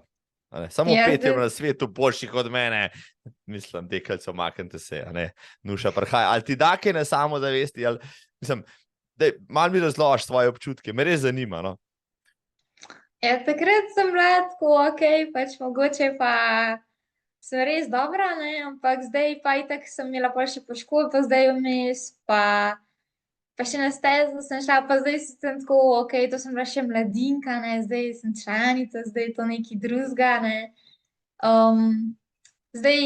Samo Ja, 5 je zdaj- na svetu boljših od mene, mislim, dekajco, maknite se, a ne, Nuša prihaja. Ali ti da kaj na samozavesti, ali, mislim, daj, malo mi razložiš svoje občutke, me res zanima, no. Ja, takrat sem bila tako, pač mogoče pa sem res dobra, ne, ampak zdaj pa itak sem imela pol še poškodbo, zdaj vmes, pa še na stezo sem šla, pa zdaj sem tako, to sem bila še mladinka, ne, zdaj sem članica, zdaj je to nekaj drugega, ne. Zdaj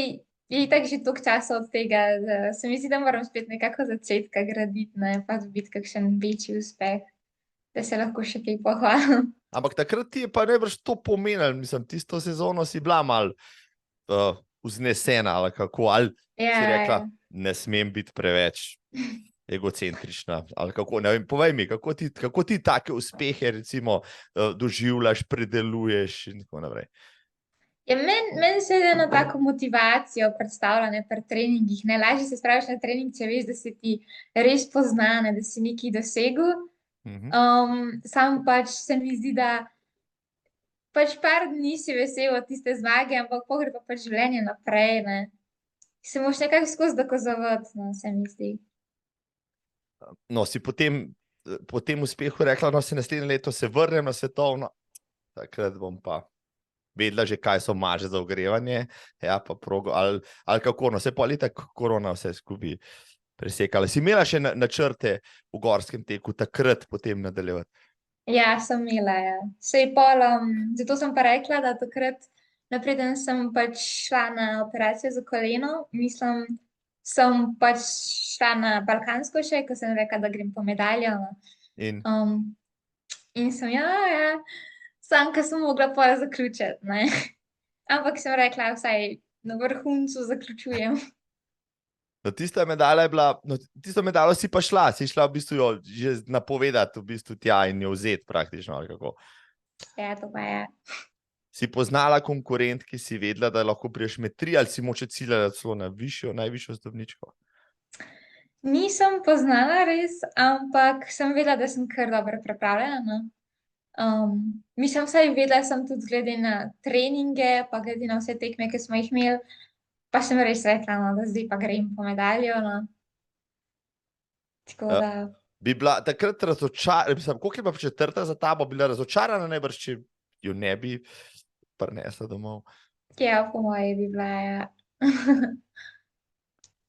je itak že toliko časa od tega, da se mi zdi, da moram spet nekako začetka graditi, ne, pa dobiti kakšen večji uspeh, da se lahko še kaj pohvalim. Ampak takrat ti je pa najbrž to pomenilo, mislim, tisto sezono si bila malo vznesena, ali kako, ali si rekla, ne smem biti preveč egocentrična, ali kako, ne vem, povej mi, kako ti take uspehe, recimo, doživljaš, predeluješ in tako naprej. Ja, meni se eno tako motivacijo predstavlja, ne, pri treningih, ne, lažje se spraviš na trening, če veš, da se ti res pozna, ne, da si nekaj dosegel. Sam pač se mi zdi, da pač par dni si vesel od tiste zmage, ampak pol gre pa pač življenje naprej, ne. Se moraš nekako skozi dokazovati, no, se mi zdi. No, si po tem uspehu rekla, no, se naslednje leto se vrnem na svetovno, takrat bom pa vedela že, kaj so maže za ogrevanje, ja, pa progo, ali kako, no, se pa itak korona vse skupaj presekala. Si imela še načrte v gorskem teku takrat potem nadaljevati? Ja, sem imela, ja. Sej pol, zato sem pa rekla, da takrat, napreden sem pač šla na operacijo za koleno, mislim, sem pač šla na balkansko še, ko sem rekla, da grem po medaljo, no. In In sem, ja, sam, ko sem mogla pol zaključiti, ne. Ampak sem rekla, vsaj na vrhuncu zaključujem. no, tista medalja je bila, no, tisto medaljo si pa šla, si šla v bistvu jo že napovedati v bistvu tja in jo vzeti praktično, ali kako? Ja, to pa je. Si poznala konkurent, ki si vedela, da lahko priješ med 3, ali si moče ciljala celo na najvišjo stopničko? Nisem poznala res, ampak sem vedela, da sem kar dobro pripravljena, no. Mislim, vsaj vedela sem tudi glede na treninge, pa glede na vse tekme, ki smo jih imeli, pa sem res rekla, no, da zdaj pa grem po medaljo, no. Tako da. Bi bila takrat razočarana, mislim, koliko je pa četrta za tabo, bila razočarana najbrž, če jo ne bi prinesla domov? Ja, po moje bi bila, ja.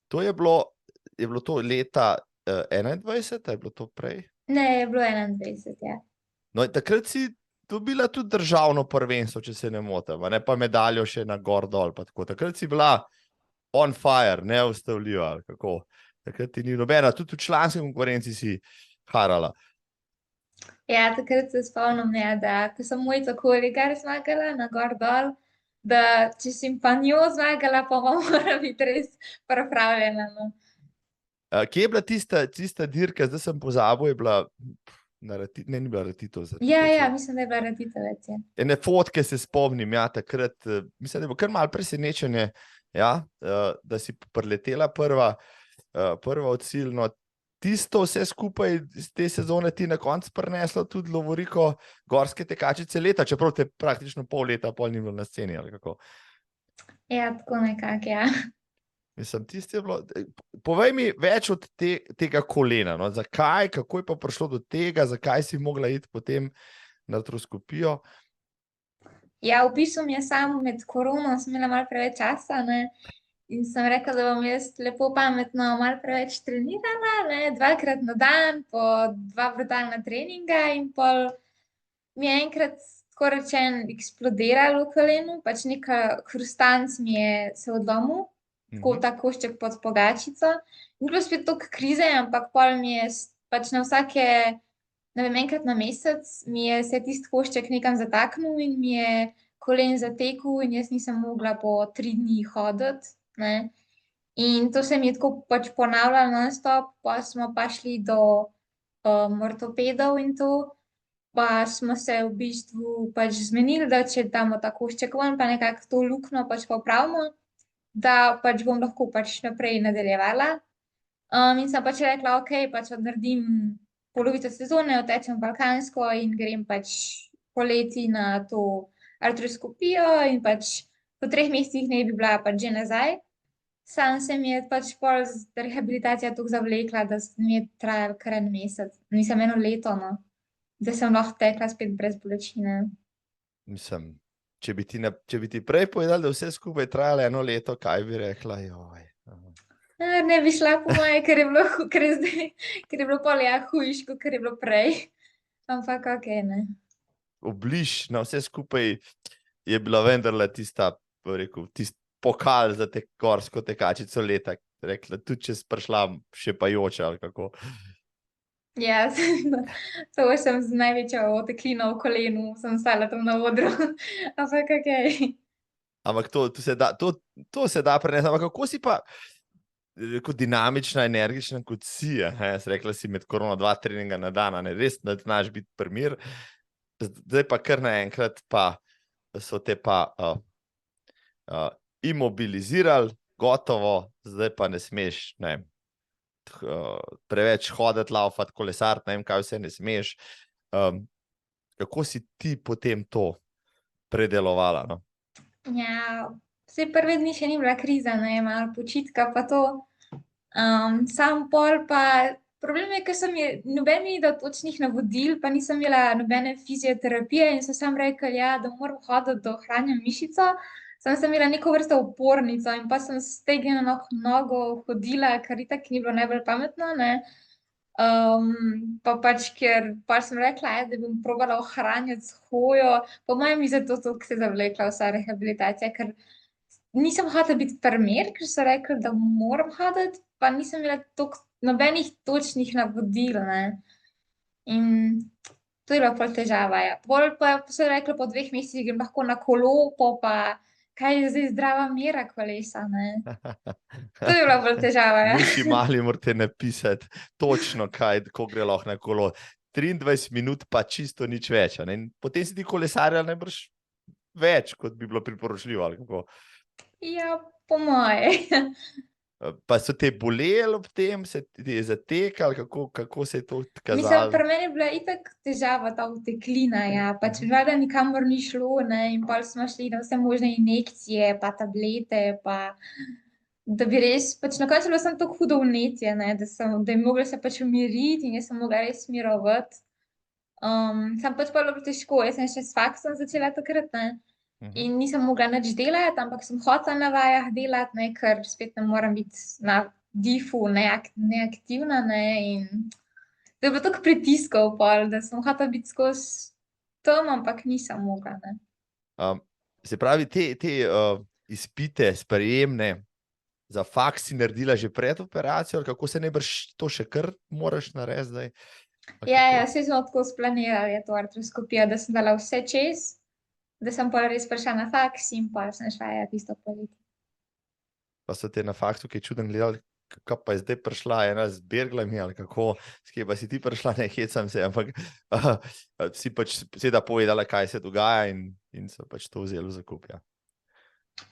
To je bilo to leta 21, je bilo to prej? Ne, je bilo 21, ja. No, takrat si dobila tudi državno prvenstvo, če se ne motim, ne pa medaljo še na gor dol, pa tako. Takrat si bila on fire, neustavljiva, ali kako. Takrat ti ni nobena, tudi v članski konkurenci si harala. Ja, takrat se spomnim, ja, da ko sem Mojco Koligar zmagala na gor dol, da če sem pa njo zmagala, pa mora biti res pripravljena, no. Kje je bila tista dirka, zdaj sem pozabil, je bila ne, ni bila Ratitov. Ja, mislim, da je bila Ratitovec, ja. Ene fotke se spomnim, ja, takrat, mislim, da je bilo kar malo presenečenje, ja, da si priletela prva od ciljno, tisto vse skupaj iz te sezone ti na koncu prineslo tudi lovoriko gorske tekačice leta, čeprav te praktično pol leta pol ni bilo na sceni, ali kako? Ja, tako nekako, ja. Mislim, tisti je bilo... Povej mi več od tega kolena, no? Zakaj, kako je pa prišlo do tega, zakaj si mogla iti potem na artroskopijo? Ja, v bistvu mi je samo med korono, sem imela malo preveč časa, ne, in sem rekla, da bom jaz lepo pametno malo preveč trenirala, ne, 2-krat na dan, po 2 brutalna treninga in pol mi je enkrat, tako rečen, eksplodiralo v kolenu, pač neka hrustanc mi je se odlomil, tako ta košček pod pogačico. Ni bilo spet toliko krize, ampak pol mi je pač na vsake, ne vem, enkrat na mesec mi je se tisti košček nekam zataknil in mi je kolen zatekel in jaz nisem mogla po 3 dni hoditi, ne. In to se mi je tako pač ponavljalo non-stop, pol smo pa šli do ortopedov in to, pa smo se v bistvu pač zmenili, da če damo ta košček ven, pa nekako to luknjo pač popravimo, da pač bom lahko pač naprej nadaljevala. In sem pač rekla, okej, pač odnaredim polovico sezone, odtečem balkansko in grem pač poleti na to artroskopijo in pač po 3 mesecih naj bi bila pač že nazaj. Samo se mi je pač pol rehabilitacija toliko zavlekla, da mi je trajalo kar en mesec, mislim 1 leto, no, da sem lahko tekla spet brez bolečine. Mislim, če bi ti prej povedali, da vse skupaj trajalo 1 leto, kaj bi rekla? Joj. Ne bi šla po moje, ker je bilo, ker je bilo pol ja hujš, kakor je bilo prej. Ampak okej, ne. Obliž na vse skupaj je bila vendarle tista, rekel, tisti pokal za te gorsko tekačico leta. Rekla, tudi če si prišla šepajoča, ali kako. Ja, to sem z največjo oteklino v kolenu, sem stala tam na odru. Ampak okej. Ampak to se da prenesti. Ampak kako si pa rekel, dinamična, energična kot si, rekla si med korono 2 treninga na dan, ne, res, da znaš biti primer. Zdaj pa kar naenkrat pa so te pa imobilizirali, gotovo, zdaj pa ne smeš, ne vem, preveč hoditi, laufati, kolesariti, ne vem, kaj vse ne smeš. Kako si ti potem to predelovala, no? Ja, vsaj prve dni še ni bila kriza, ne, malo počitka pa to. Sam pol pa, problem je, ker noben mi ni dal točnih navodil, pa nisem imela nobene fizioterapije in so samo rekli, ja, da moram hoditi, da ohranjam mišico. Samo sem imela neko vrsto opornico in pa sem s stegnjeno nogo hodila, kar itak ni bilo najbolj pametno, ne. Pa pač, ker pol sem rekla, da bom probala ohranjati s hojo. Po mojem mi zato toliko se zavlekla vsa rehabilitacija, ker nisem hotela biti primer, ker so rekli, da moram hoditi, pa nisem imela toliko nobenih točnih navodil, ne. In to je bila pol težava, ja. Pol pa so rekli, po 2 mesecih grem lahko na kolo, pol pa kaj je zdaj zdrava mera kolesa, ne. To je bila bolj težava, ja. Miši mali morate napisati točno, ko gre lahko na kolo. 23 minut pa čisto nič več, ne. In potem si ti kolesarila najbrž več, kot bi bilo priporočljivo, ali kako? Ja, po moje. Pa so te boleli ob tem, se ti je zatekalo, kako se je to Mislim, kazalo? pri meni je bila itak težava ta oteklina, ja, pač valjda nikamor ni šlo, ne, in pol smo šli na vse možne injekcije pa tablete, pa da bi res, pač na koncu je bilo samo tako hudo vnetje, ne, da je mogla se pač umiriti in jaz sem mogla res mirovati. Samo pač pol je bilo težko, jaz sem še s faksom začela takrat, ne, in nisem mogla nič delati, ampak sem hotela na vajah delati, ne, ker spet ne morem biti na difu neaktivna, ne, in da je bilo toliko pritiskov pol, da sem hotela biti skozi tam, ampak nisem mogla, ne. Se pravi, te izpite sprejemne za faks si naredila že pred operacijo, ali kako se najbrž to še kar moraš narediti zdaj? Ja, saj smo tako splanirali to artroskopijo, da sem dala vse čez, da sem pol res prišla na faks in pol sem šla, ja, tisto poletje. Pa so te na faksu kaj čudno gledali, kako pa je zdaj prišla ena z berglami, ali kako, s kje pa si ti prišla, ne hecam se, ampak si pač seveda povedala, kaj se dogaja in so pač to vzeli v zakup, ja.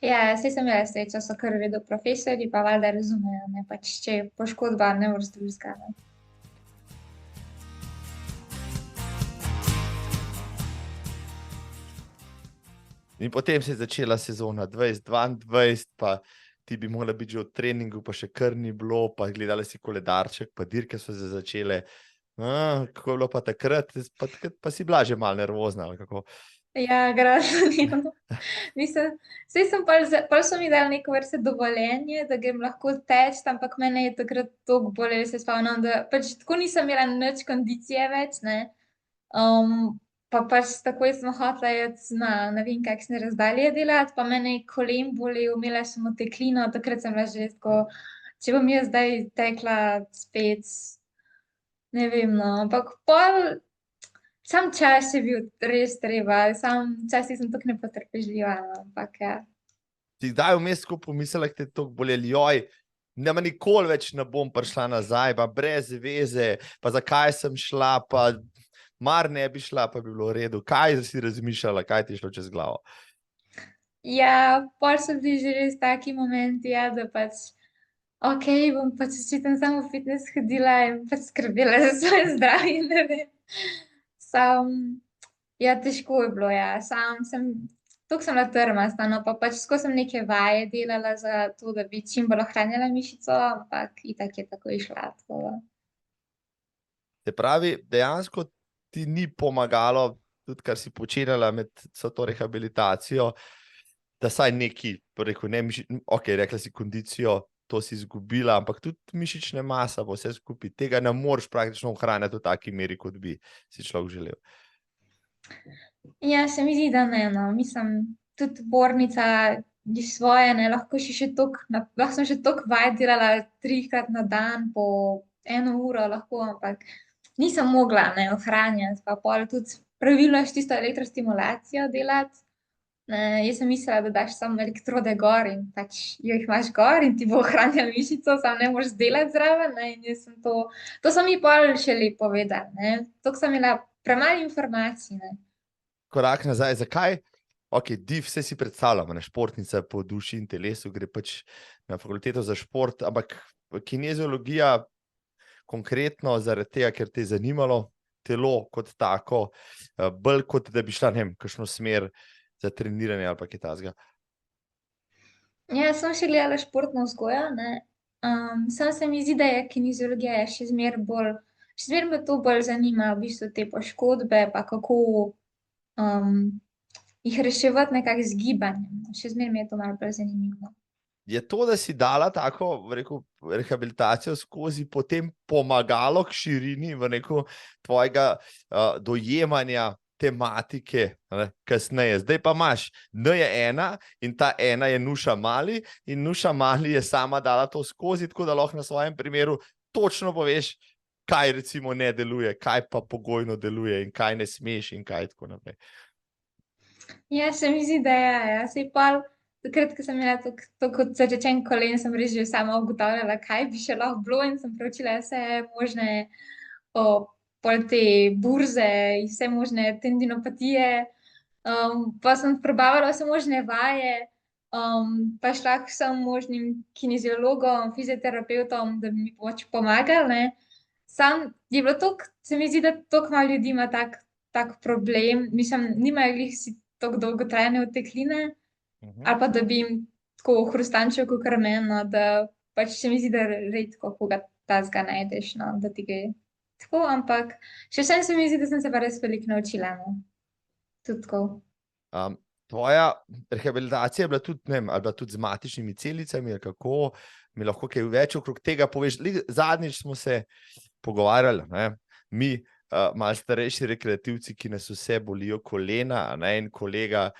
Ja, saj sem imela srečo, so kar v redu profesorji, pa valjda razumejo, ne, pač če je poškodba, ne moreš drugega, ne. In potem se je začela sezona 2022, pa ti bi morala biti že v treningu, pa še kar ni bilo, pa gledali si koledarček, pa dirke so se začele. Kako je bilo pa takrat? Takrat pa si bila že malo nervozna, ali kako? Ja, grozno. Mislim, saj sem pol so mi dali neko vrste dovoljenje, da grem lahko teč, ampak mene je takrat toliko bolelo, se spomnim, da pač tako nisem imela nič kondicije več, ne. Pa pač takoj sem hotela iti na ne vem kakšne razdalje delati, pa mene je kolen bolel, imela sem oteklino, takrat sem bila že tako, če bom jaz zdaj tekla spet, ne vem, no, ampak pol sam čas je bil res treba, včasih sem tako nepotrpežljiva, no, ampak ja. Ti kdaj vmes tako pomislila, da te je tako bolelo, joj, nema nikoli več ne bom prišla nazaj, pa brez veze, pa zakaj sem šla, pa mar ne bi šla, pa bi bilo v redu. Kaj si razmišljala, kaj ti je šlo čez glavo? Ja, pol so bili že res taki momenti, ja, da pač, bom pač očitno samo v fitnes hodila in pač skrbela za svoje zdravje, ne vem. Ja, težko je bilo, ja, toliko sem bila trmasta, no, pa pač skozi sem neke vaje delala za to, da bi čim bolj ohranjala mišico, ampak itak je tako išla, tako da. Se pravi, dejansko ti ni pomagalo, tudi kar si počenjala med vso to rehabilitacijo, da saj neki, rekel, ne, rekla si kondicijo, to si izgubila, ampak tudi mišične masa bo vse skupaj. Tega ne moreš praktično ohranjati v taki meri, kot bi si človek želel. Ja, se mi zdi, da ne, no. Mislim, tudi bornica je svoje, ne, lahko sem še toliko vaj delala 3-krat na dan po 1 uro lahko, ampak nisem mogla, ne, ohranjati, pa pol tudi pravilno s tisto elektrostimulacijo delati. Jaz sem mislila, da daš samo elektrode gor in pač jih imaš gor in ti bo ohranjalo mišico, samo ne moreš delati zraven, ne, in jaz sem to so mi pol šele povedali, ne. Toliko sem imela premalo informacij, ne. Korak nazaj, zakaj? Div, vse si predstavljamo, ne, športnica po duši in telesu, gre pač na fakulteto za šport, ampak kineziologija konkretno zaradi tega, ker te je zanimalo telo kot tako, bolj kot da bi šla, ne vem, kakšno smer za treniranje ali pa kaj takega. Ja, sem še gledala športno vzgojo, ne. Samo se mi zdi, da je kineziologija še zmeraj me to bolj zanima, v bistvu te poškodbe, pa kako, jih reševati nekako z gibanjem. Še zmeraj mi je to malo bolj zanimivo. Je to, da si dala tako, rekel, rehabilitacijo skozi, potem pomagalo k širini v neko tvojega dojemanja tematike, ne, kasneje. Zdaj pa imaš N1 in ta ena je Nuša Mali in Nuša Mali je sama dala to skozi, tako da lahko na svojem primeru točno poveš, kaj recimo ne deluje, kaj pa pogojno deluje in kaj ne smeš in kaj tako naprej. Ja, se mi zdi, da ja. Saj pol takrat, ko sem imela tako zatečen kolen, sem res že sama ugotavljala, kaj bi še lahko bilo in sem preučila vse možne, pol te burze in vse možne tendinopatije. Pa sem probavala vse možne vaje, pa šla k vsem možnim kineziologom, fizioterapevtom, da bi mi pač pomagali, ne. Samo je bilo se mi zdi, da toliko malo ljudi ima tak problem, mislim, nimajo glih vsi tako dolgotrajne otekline, ali pa da bi jim tako hrustančilo kakor meni, no, da pač se mi zdi, da redko koga takega najdeš, no, da ti gre tako, ampak še vseeno se mi zdi, da sem se pa res veliko naučila, no. Tudi tako. Tvoja rehabilitacija je bila tudi, ne vem, ali bila tudi z matičnimi celicami, ali kako, mi lahko kaj več okrog tega poveš. Zadnjič smo se pogovarjali, ne, mi, malo starejši rekreativci, ki nas vse bolijo kolena, ne, in kolega,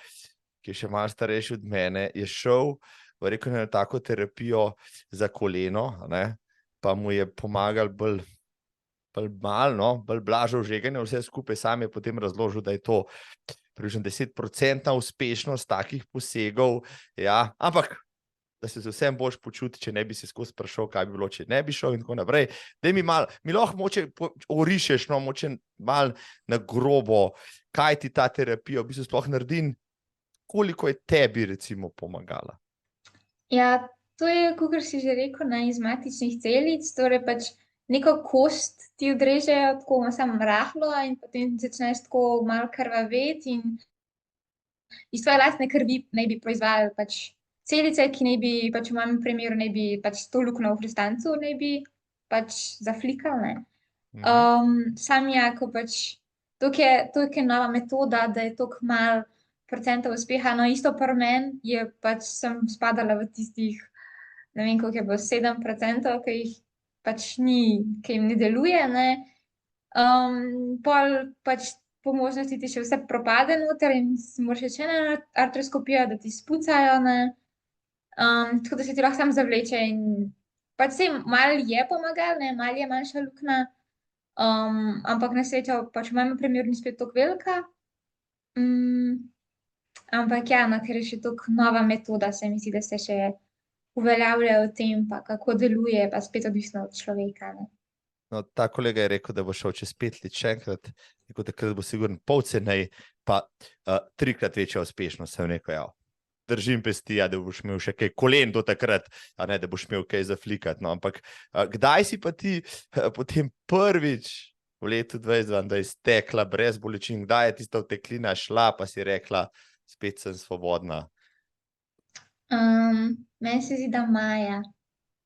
ki je še malo starejši od mene, je šel, rekel, na tako terapijo za koleno, ne, pa mu je pomagal bolj malo, no, bolj blažo žeganje, vse skupaj, sam je potem razložil, da je to približno 10% uspešnost takih posegov, ja, ampak da se vsem boš počuti, če ne bi se skozi sprašal, kaj bi bilo, če ne bi šel in tako naprej. Daj mi lahko moče orišeš, no, moče malo na grobo, kaj ti ta terapija v bistvu sploh naredi, koliko je tebi recimo pomagala? Ja, to je, kakor si že rekel, ne, iz matičnih celic, torej pač neko kost ti odrežejo tako samo rahlo in potem začneš tako malo krvaveti in iz tvoje lastne krvi naj bi proizvajali pač celice, ki naj bi pač v mojem primeru naj bi pač to luknjo v hrustancu naj bi pač zaflikali, ne. Sam ja, ko pač toliko je nova metoda, da je toliko malo procentov uspeha. No, isto pri meni je pač sem spadala v tistih, ne vem, koliko je bilo, 7%, ki jih pač ni, ki jim ne deluje, ne. Pol pač po možnosti ti še vse propade noter in moraš še eno artroskopijo, da ti spucajo, ne. Tako da se ti lahko samo zavleče in pač saj malo je pomagalo, ne, malo je manjša luknja, ampak na srečo pač v mojem primeru ni spet toliko velika. Ampak ja, no, ker je še toliko nova metoda, se mi zdi, da se še uveljavlja v tem, pa kako deluje, pa spet odvisno od človeka, ne. No, ta kolega je rekel, da bo šel čez 5 let še enkrat, tako takrat bo sigurno pol cenej, pa 3-krat večja uspešnost, sem rekel, ja. Držim pesti, ja, da boš imel še kaj kolen do takrat, a ne, da boš imel kaj zaflikati, no, ampak kdaj si pa ti potem prvič v letu 2022 tekla brez bolečin, kdaj je tista oteklina šla, pa si rekla, spet sem svobodna? Meni se zdi, da maja.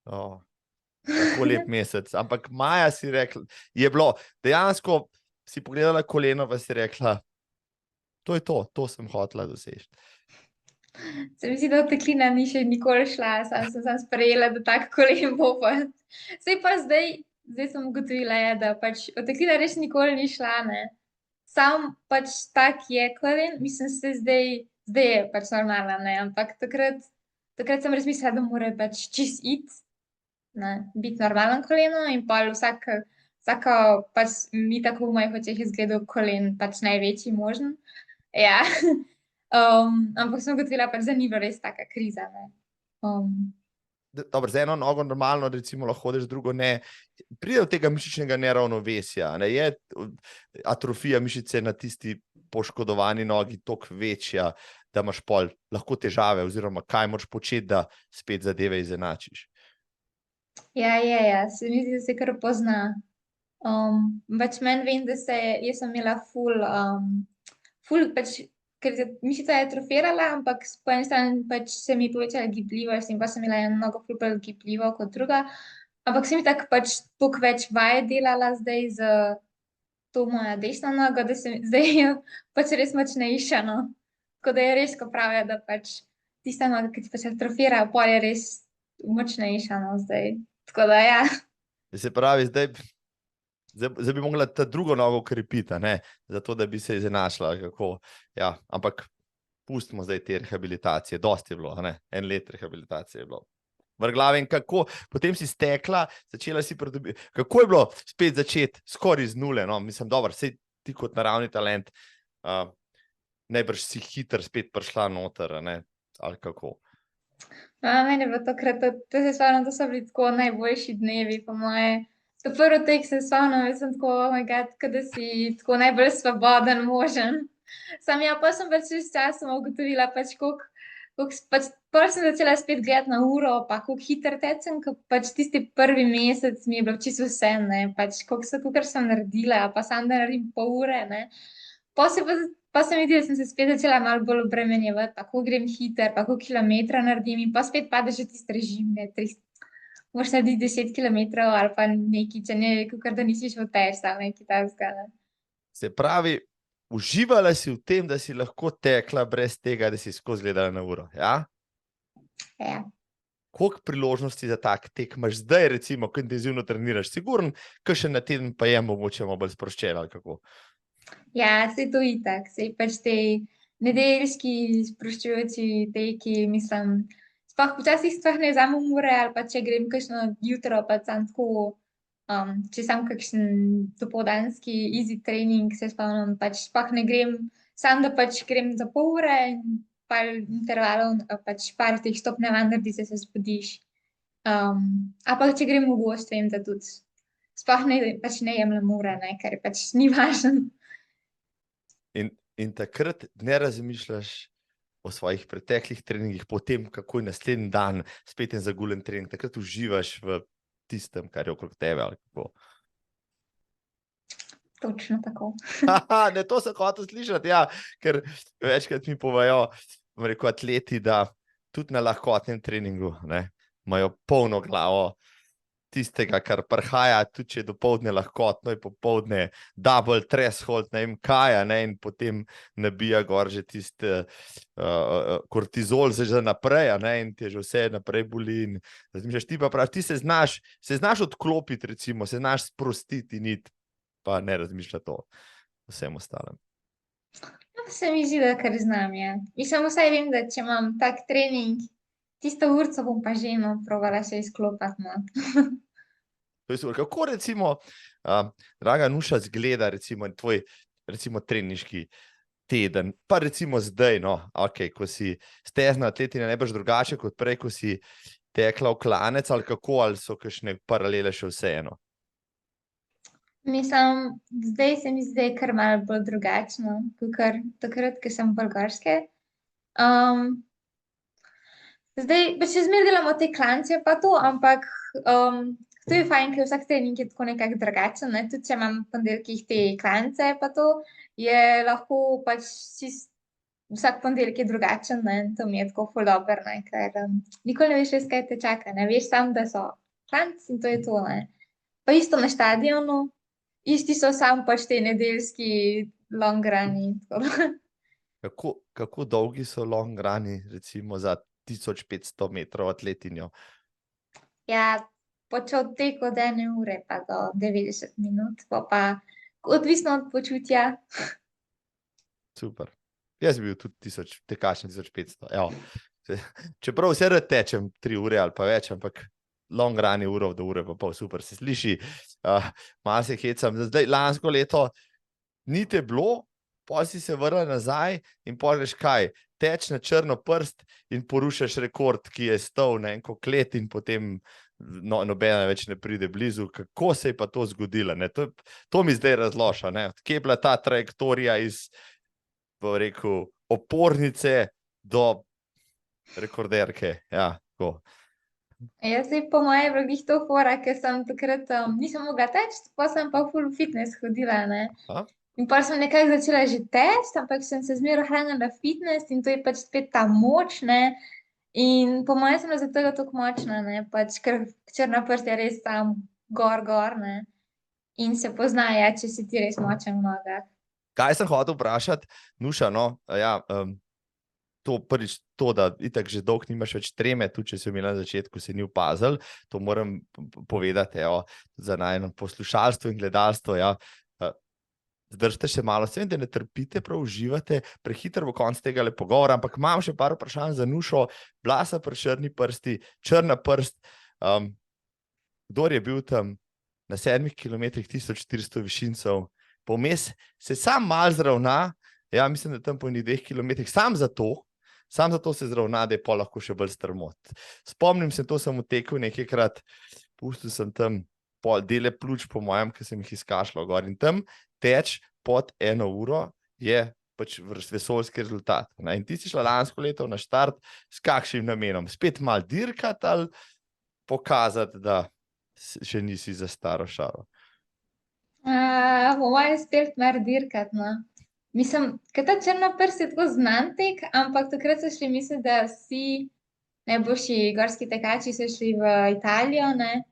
Tako lep mesec, ampak maja si rekla, je bilo, dejansko si pogledala koleno, pa si rekla, to je to sem hotela doseči. Se mi zdi, da oteklina ni še nikoli šla, sem sprejela, da tak kolen bo pa. Saj pa zdaj sem ugotovila, ja, da pač oteklina res nikoli ni šla, ne. Sam pač tak je kolen, mislim, se zdaj je pač normalna, ne, ampak takrat sem res mislila, da mora pač čisto iti, ne, biti normalen koleno in pol vsako pač mi tako v mojih očeh je izgledal kolen pač največji možen. Ja. Ampak sem ugotovila pač, da ni bila res taka kriza, ne. Dobro, z eno nogo normalno, recimo, lahko hodiš, drugo ne. Pride do tega mišičnega neravnovesja, ne, je atrofija mišice na tisti poškodovani nogi toliko večja, da imaš pol lahko težave, oziroma kaj moraš početi, da spet zadeve izenačiš. Ja, se mi zdi, da se kar pozna. Pač meni vem, jaz sem imela ful pač, ker mišica je atrofirala, ampak po eni strani pač se mi je povečala gibljivost in pa sem imela eno nogo ful bolj gibljivo kot druga. Ampak sem tako pač toliko več vaj delala zdaj z to mojo desno nogo, da zdaj je pač res močnejša, no. Tako da je res, ko pravijo, da pač tista noga, ki ti pač atrofira, pol je res močnejša, no, zdaj. Tako da ja. Se pravi, zdaj bi mogla ta drugo nogo krepiti, ne, zato da bi se izenačila, kako, ja, ampak pustimo zdaj te rehabilitacije, dosti je bilo, ne, 1 let rehabilitacije je bilo. Vrglaven, kako, potem si stekla, začela si pridobiti, kako je bilo spet začeti skoraj z nule, no, mislim, dobro, saj ti kot naravni talent, najbrž si hitro spet prišla noter, ne, ali kako? Meni je bilo takrat, to se spomnim, to so bili tako najboljši dnevi, po moje. Ta prvi tek se spomnim, jaz sem tako, oh my god, ke da si tako najbolj svoboden možen. Samo ja, pol sem pač s časom ugotovila pač, koliko pač pol sem začela spet gledati na uro, pa koliko hitro tečem, ke pač tisti prvi mesec mi je bilo čisto vseeno, ne, pač kakor sem naredila, pa samo da naredim pol ure, ne. Pa se mi zdi, da sem se spet začela malo bolj obremenjevati, pa koliko grem hitro, pa koliko kilometrov naredim in pa spet padeš v tisti režim, ne, moraš narediti 10 kilometrov ali pa nekaj, če ne, kakor da nisi šel teč ali nekaj takega, ne. Se pravi, uživala si v tem, da si lahko tekla brez tega, da si skozi gledala na uro, ja? Ja. Koliko priložnosti za tak tek imaš zdaj, recimo, ko intenzivno treniraš? Sigurno, kakšen na teden pa je mogoče malo bolj sproščen, ali kako? Ja, saj to itak, saj pač te nedeljski sproščujoči teki, mislim, včasih sploh ne vzamem ure ali pa če grem kakšno jutro pa samo tako, če samo kakšen dopoldanski easy trening, se spomnim, pač sploh ne grem, samo da pač grem za pol ure in par intervalov, pač par teh stopnjevanj narediš, da se zbudiš. Ali pa če grem v gozd, vem, da tudi sploh pač ne jemljem ure, ne, ker pač ni važno. In takrat ne razmišljaš o svojih preteklih treningih, potem kako je naslednji dan spet en zagulen trening, takrat uživaš v tistem, kar je okrog tebe, ali kako? Točno tako. Haha, ne, to sem hotel slišati, ja, ker večkrat mi povejo, bom rekel, atleti, da tudi na lahkotnem treningu, ne, imajo polno glavo tistega, kar prihaja, tudi če je dopoldne lahkotno, je popoldne double threshold, ne vem kaj, ne, in potem nabija gor že tisti kortizol že naprej, ne, in ti že vse naprej boli in razmišljaš, ti pa praviš, ti se znaš odklopiti, recimo, se znaš sprostiti in iti, pa ne razmišljati o vsem ostalem. No, se mi zdi, da kar znam, ja. Mislim, vsaj vem, da če imam tak trening, tisto urco bom pa že provala se izklopati, no. To je super. Kako recimo, draga Nuša, zgleda recimo tvoj recimo treniški teden, pa recimo zdaj, no, okay, ko si stezna atletina, najbrž drugače kot prej, ko si tekla v klanec, ali kako, ali so kakšne paralele še vseeno? Mislim, zdaj se mi zdi kar malo bolj drugačno, kot takrat, ko sem v Bolgarske. Zdaj, pa še zmeraj delamo te klance pa to, ampak to je fajn, ker vsak trening je tako nekako drugačen, ne? Tudi če imam v ponedeljkih te klance pa to, je lahko pač vsak ponedeljek je drugačen, ne? To mi je tako ful dobro, ne? Ker nikoli ne veš res, kaj te čaka, ne veš sam, da so klanci in to je to, ne? Pa isto na štadionu, isti so sam pač te nedeljski long runi, tako da. Kako dolgi so long runi, recimo za 1500 metrov atletinjo? Ja, počel tek od 1 ure pa do 90 minut, pa odvisno od počutja. Super. Jaz bi bil tudi tekač na 1500. Evo. Čeprav vse rad tečem 3 ure ali pa več, ampak long run je uro do ure pa pol, super se sliši. Malo se hecam. Zdaj, lansko leto ni te bilo, pol si se vrla nazaj in pol veš kaj, teč na črno prst in porušaš rekord, ki je stal na enko klet in potem nobena več ne pride blizu. Kako se je pa to zgodilo? Ne? To mi zdaj razloša. Ne? Kje je bila ta trajektorija iz, bo rekel, opornice do rekorderke? Ja, tako. Jaz zdaj po moje je bilo glih to fora, ker sem takrat nisem mogla teči, pa sem pa full fitness hodila, ne. A? In pa sem nekako začela že teči, ampak sem se zmeraj ohranjala fitness in to je pač spet ta moč, ne. In po moje sem bila zaradi tega tako močna, ne, pač ker črna prst je res tam gor, ne. In se pozna, ja, če si ti res močen v nogah. Kaj sem hotel vprašati, Nuša, no, ja, to prvič to, da itak že dolgo nimaš več treme, tudi če si imela na začetku, se ni opazil, to moram povedati, evo, za najno poslušalstvo in gledalstvo, ja. Zdržite še malo, vem, da ne trpite, prav uživate, prehitro bo konc tega pogovora, ampak imam še par vprašanj za Nušo, blasa pri črni prsti, črna prst, kdor je bil tam na 7 kilometrih 1400 višincev, pomes se sam mal zravna, ja, mislim, da tam po 2 kilometrih, sam zato se zravna, da je pol lahko še bolj strmot. Spomnim se, to sem utekel nekajkrat, pustil sem tam pol dele pljuč po mojem, ki sem jih izkašljal gor in tam teč pod 1 uro je pač vesoljski rezultat. In ti si šla lansko leto na štart s kakšnim namenom? Spet mal dirkati ali pokazati, da še nisi za staro šaro? Po mojem spet mar dirkati, no. Mislim, ker ta črna prst je tako znan tek, ampak takrat so šli, mislim, da vsi najboljši gorski tekači so šli v Italijo, ne.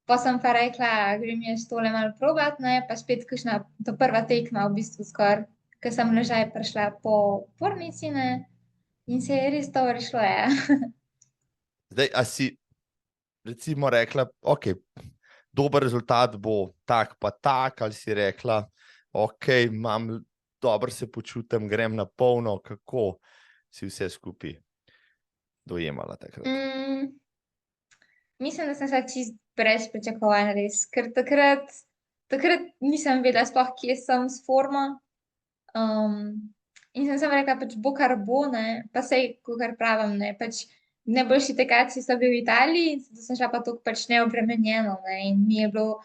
Pa sem pa rekla, grem jaz tole malo probat, ne, pa spet kakšna ta prva tekma v bistvu skoraj, ker sem ležaj prišla po pornici, ne, in se je res dobro šlo, ja. Zdaj, a si recimo rekla, ok, dober rezultat bo tak pa tak, ali si rekla, ok, dobro se počutim, grem na polno, kako si vse skupaj dojemala takrat? Mislim, da sem se čist brez pričakovanj res, ker takrat nisem vedela sploh, kje sem s formo. In sem samo rekla, pač bo kar bo, ne, pa sej, kakor pravim, ne, pač najboljši tekači so bili v Italiji in zato sem šla pa tako pač neobremenjeno, ne, in mi je bilo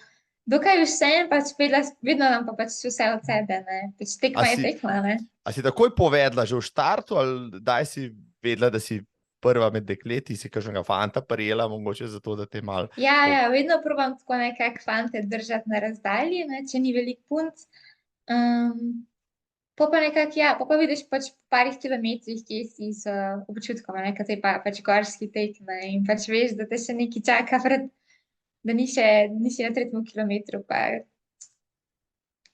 dokaj vseeno, pač vedno dam pa pač vse od sebe, ne, pač tekma je tekma, ne. A si takoj povedala že v štartu ali daj si vedela, da si prva med dekleti, si kakšnega fanta prijela, mogoče zato, da te mal... Ja, vedno probam tako nekako fante držati na razdalji, ne, če ni veliko punc. Po pa nekako, ja, po pa vidiš pač po parih kilometrih, kje si s občutkom, ne, kaj pa pač gorski tek, ne, in pač veš, da te še nekaj čaka, da nisi na 3. kilometru, pa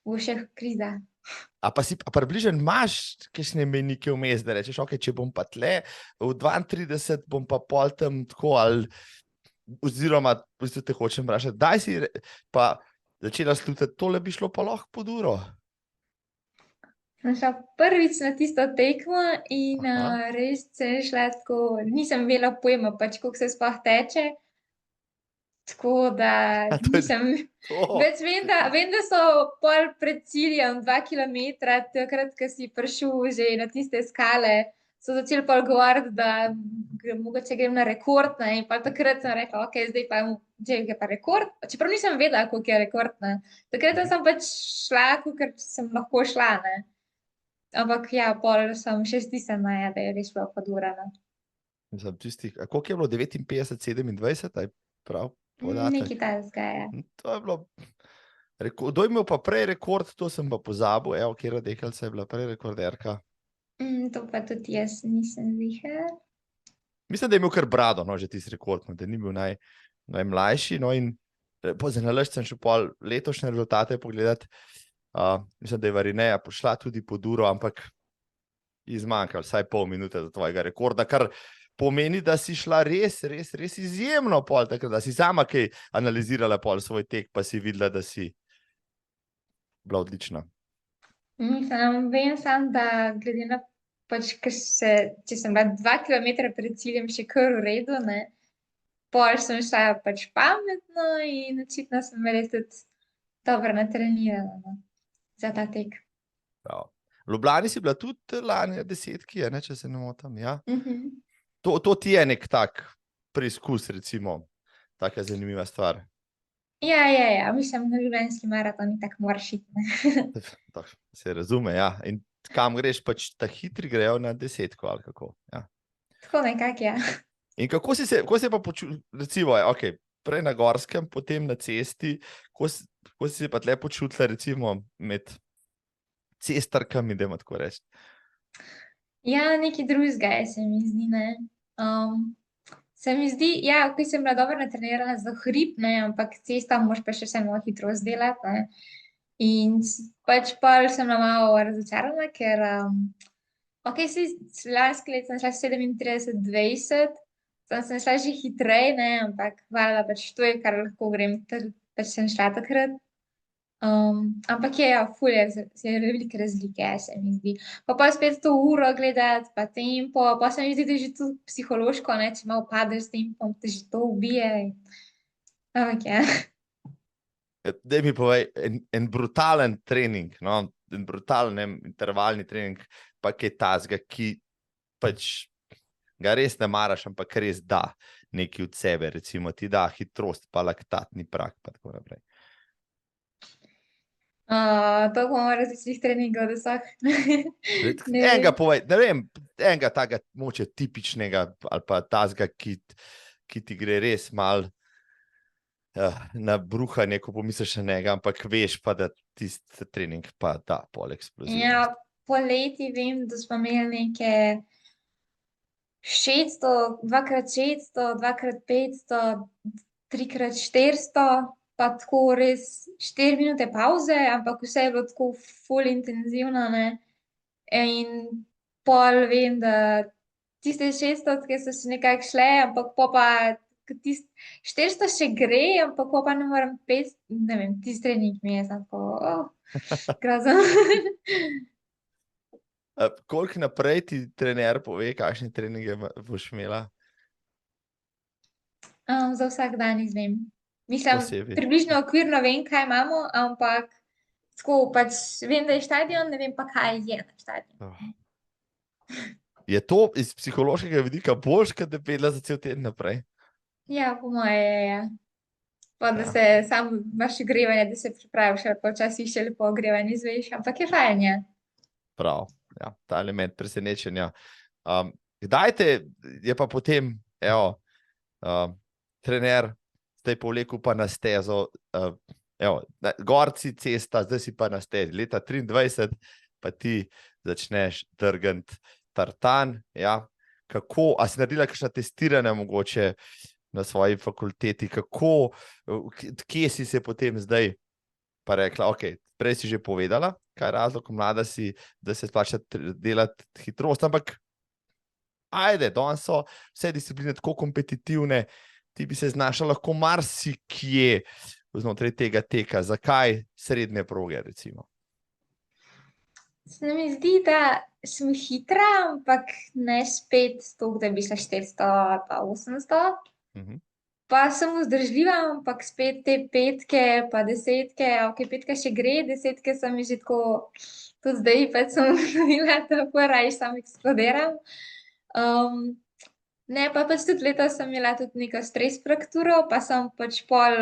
bo še kriza. A približno imaš kakšne mejnike vmes, da rečeš, ok, če bom pa tle, v 32 bom pa pol tam tako, ali oziroma, v bistvu te hočem vprašati, daj si pa začela slutiti, tole bi šlo pa lahko pod uro. Sem šla prvič na tisto tekmo in Aha. res sem šla tako, nisem imela pojma, pač koliko se sploh teče. Tako da To je nisem to. več vem, da so pol pred ciljem 2 kilometra, takrat, ko si prišel že na tiste skale, so začeli pol govoriti, da mogoče grem na rekord, ne, in pa takrat sem rekla, ok, zdaj pa če je pa rekord, čeprav nisem vedela, koliko je rekord, ne. Takrat sem pač šla, kolikor sem lahko šla, ne. Ampak ja, pol sem še stisnjena, ja, da je res bilo pod uro, ne. Mislim, a koliko je bilo? 59, 27, a je prav podatek? Nekaj takega, ja. To je bilo... Kdo je imel pa prej rekord, to sem pa pozabil, evo, katera deklica je bila prej rekorderka. To pa tudi jaz nisem ziher. Mislim, da je imel kar brado, no, že tisti rekord, no, da ni bil najmlajši, no, in za nalašč sem še pol letošnje rezultate pogledati. Mislim, da je Varineja prišla tudi pod uro, ampak ji zmanjkalo vsaj pol minute do tvojega rekorda, kar pomeni, da si šla res izjemno pol, takrat, da si sama kaj analizirala pol svoj tek, pa si videla, da si bila odlična. Mislim, vem sam, da glede na pač, če sem bila 2 kilometra pred ciljem še kar v redu, ne, pol sem šla pač pametno in očitno sem res tudi dobro natrenirana, no, za ta tek. Prav. V Ljubljani si bila tudi lani 10, ne, če se ne motim, ja? Mhm. To ti je nek tak preizkus, recimo, taka zanimiva stvar. Ja, mislim, na Ljubljanski maraton tako moraš iti, ne. Se razume, ja. In kam greš, pač ta hitri grejo na 10, ali kako, ja. Tako nekako, ja. In kako si se pa počutil, recimo, ok, prej na gorskem, potem na cesti, kako si se pa tle počutila, recimo, med cestarkami, dajmo tako reči? Ja, nekaj drugega je, se mi zdi, ne. Se mi zdi, ja, ko sem bila dobro natrenirana za hrib, ne, ampak cesta moraš pa še vseeno hitrost delati, ne. In pač pol sem bila malo razočarana, ker ok, lansko leto sem šla 37:20, sem šla že hitreje, ne, ampak valjda pač to je, kar lahko grem, pač sem šla takrat. Ampak ja, ful je velike razlike, se mi zdi. Pa spet to uro gledati, pa tempo, pa se mi zdi, da je že to psihološko, ne, če malo padeš s tempom, te že to ubije. Ampak ja. Daj mi povej, en brutalen trening, no, en brutalen intervalni trening, pa kaj tazga, ki pač ga res ne maraš, ampak res da nekaj od sebe, recimo ti da hitrost, pa laktatni prak, pa tako naprej. To bomo različnih treningov, da vsak. Ne Enega vem. povej, ne vem, enega takega moče tipičnega ali pa tazga, ki ti gre res mal na bruhanje, ko pomisliš na njega, ampak veš pa, da tisti trening pa da pol eksplozivnost. Ja, poleti vem, da smo imeli neke 600, 2x600, 2x500, 3x400, pa tako res 4 minute pavze, ampak vse je bilo tako ful intenzivno, ne. In pol vem, da tiste 600 so še nekako šle, ampak pol pa tisti 400 še gre, ampak pol pa ne morem ne vem, tisti trening mi je tako, grozno. Koliko naprej ti trener pove, kakšne treninge boš imela? Za vsak dan izvem. Mislim, Posebej. približno okvirno vem, kaj imamo, ampak tako pač vem, da je štadion, ne vem pa, kaj je na štadionu. Je to iz psihološkega vidika boljše, kot da bi vedela za cel teden naprej? Ja, po moje je, ja. Pa da Ja. se sam imaš ogrevanje, da se pripraviš, ali pa včasih še lepo ogrevanje izveš, ampak je fajn, ja. Prav, ja, ta element presenečenja. Kdaj je pa potem, evo, trener, zdaj povlekel pa na stezo, evo, gorci cesta, zdaj si pa na stezi, leta 23, pa ti začneš trgati tartan, ja, kako, a si naredila kakšna testiranja mogoče na svoji fakulteti, kako, kje si se potem zdaj pa rekla, ok, prej si že povedala, kaj je razlog, mlada si, da se splača delati hitrost, ampak ajde, danes so vse discipline tako kompetitivne, ti bi se znašla lahko marsikje znotraj tega teka. Zakaj srednje proge, recimo? Se mi zdi, da sem hitra, ampak ne spet toliko, da bi šla 400 ali pa 800. Pa sem vzdržljiva, ampak spet te petke, pa desetke, ok, petka še gre, desetke sem mi že tako, tudi zdaj pač sem ugotovila, da pa raje sam eksplodiram. Ne, pa pač tudi letos sem imela tudi neko stres frakturo, pa sem pač pol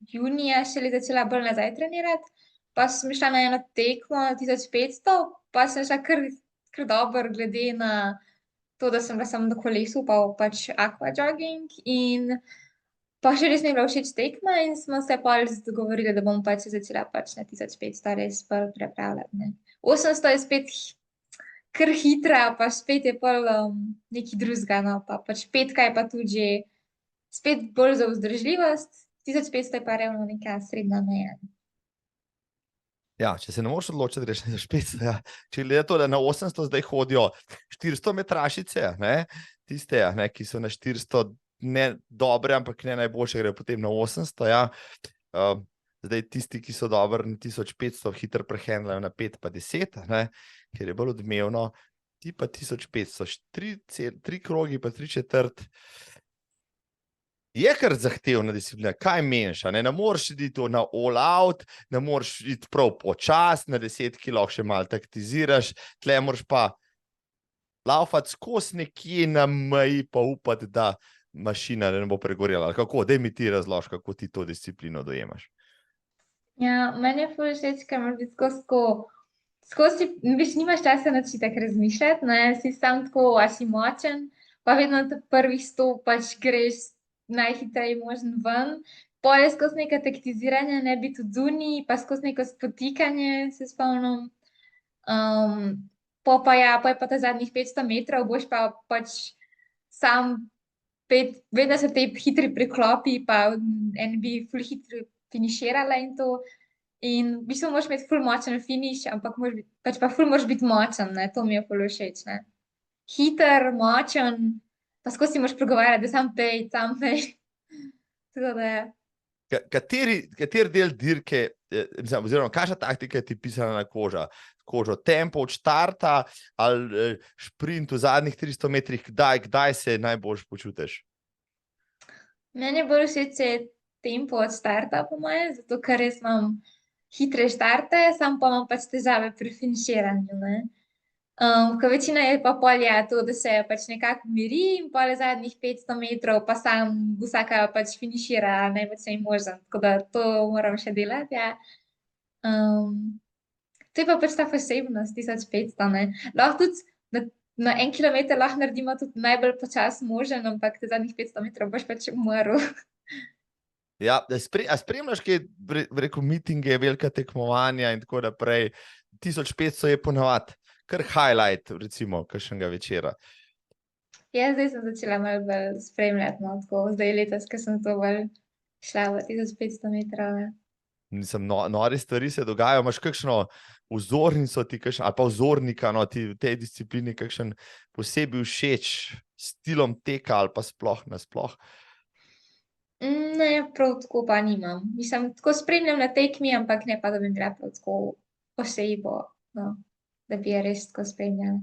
junija šele začela bolj nazaj trenirati. Pa sem šla na eno tekmo 1500, pa sem šla kar dobro glede na to, da sem bila samo na kolesu, pa pač aqua jogging in pa še res mi je bila všeč tekma in smo se pol dogovorili, da bom pač začela pač na 1500 res bolj pripravljati, ne. 800 je spet kar hitra, pa spet je pol nekaj drugega, no, pa pač petka je pa tudi že spet bolj za vzdržljivost, 1500 je pa ravno neka srednja meja. Ja, če se ne moreš odločiti, greš na 500. Ja. Če gleda to, da na 800 zdaj hodijo 400 metrašice, ne, tiste, ne, ki so na 400 ne dobre, ampak ne najboljše, grejo potem na 800. Ja. Zdaj tisti, ki so dobri na 1500, hitro prehendlajo na 5 pa 10, ne, ker je bolj odmevno. Ti pa 1500, 3 krogi pa 3/4. Je kar zahtevna disciplina, kaj meniš, ne moreš iti to na all out, ne moreš iti prav počasi, na 10 kg še malo taktiziraš, tle moraš pa laufati skozi nekje na meji, pa upati, da mašina ne bo pregorela. Kako, daj mi ti razloži, kako ti to disciplino dojemaš. Ja, meni je ful všeč, ker moraš biti skozi, veš, nimaš časa nič tako razmišljati, ne, si sam tako, a si močen, pa vedno na prvih 100 pač greš najhitreje možen ven. Pol je skozi neka taktiziranja, ne biti odzunaj, pa skozi neko spotikanje, se spomnim. Po pa ja, po je pa ta zadnjih 500 metrov, boš pa pač sam vedno so te hitri preklopi, pa en bi ful hitro finiširala in to. In v bistvu moraš imeti ful močen finiš, ampak pač pa ful moraš biti močen, ne, to mi je ful všeč, ne. Hiter, močen, pa skozi si moraš pregovarjati, da sam pej. Tako da je. Kateri del dirke, oziroma kakšna taktika je ti pisana na kožo? Tempo od štarta ali šprint v zadnjih 300 metrih, kdaj se najbolj počutiš? Meni je bolj všeč tempo od štarta, po moje, zato ker res imam hitre štarte, sam pa imam pač težave pri finiširanju, ne. Ko večina je pa pol to, da se pač nekako umiri in pol zadnjih 500 metrov pa sam vsaka pač finišira najmočneje možen, tako da to moram še delati, ja. To je pa pač ta posebnost 1500, ne. Lahko tudi na 1 kilometer lahko naredimo tudi najbolj počasen možen, ampak zadnjih 500 metrov boš pač umrl. Ja, a spremljaš kaj, rekel, mitinge, velika tekmovanja in tako naprej? 1500 je ponavadi kar highlight, recimo, kakšnega večera. Ja, zdaj sem začela malo bolj spremljati, no, tako zdaj letos, ko sem to bolj šla v 1500 metrov. Mislim, nore stvari se dogajajo, imaš kakšno vzornico ti, ali pa vzornika, no, ti v tej disciplini, kakšen posebej všeč stilom teka ali pa sploh nasploh? Ne, prav tako pa nimam. Mislim, tako spremljam na tekmi, ampak ne pa, da bi bila prav tako posebej, no, da bi je res tako spremljala.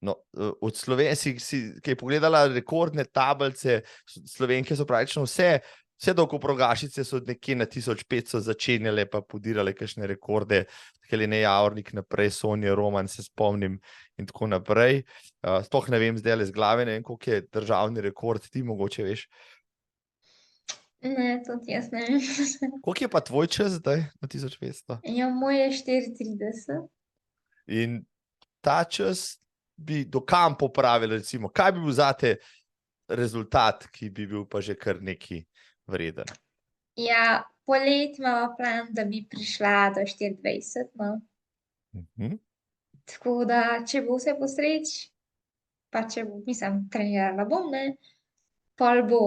No, od si kaj pogledala rekordne tablice, Slovenke so praktično vse dolgoprogašice so nekje na 1500 začenjale, pa podirale kakšne rekorde, Helene Javornik naprej, Sonja Roman, se spomnim in tako naprej. Sploh ne vem zdaj z glave, ne vem, koliko je državni rekord, ti mogoče veš. Ne, tudi jaz ne vem. Koliko je pa tvoj čas zdaj na 1500? Ja, moj je 4:30. In ta čas bi do kam popravili, recimo, kaj bi bil zate rezultat, ki bi bil pa že kar neki vreden? Ja, poleti imamo plan, da bi prišla do 24, no. Mhm. Tako da, če bo vse po sreči, pa če bo, mislim, trenirala bom, ne, pol bo.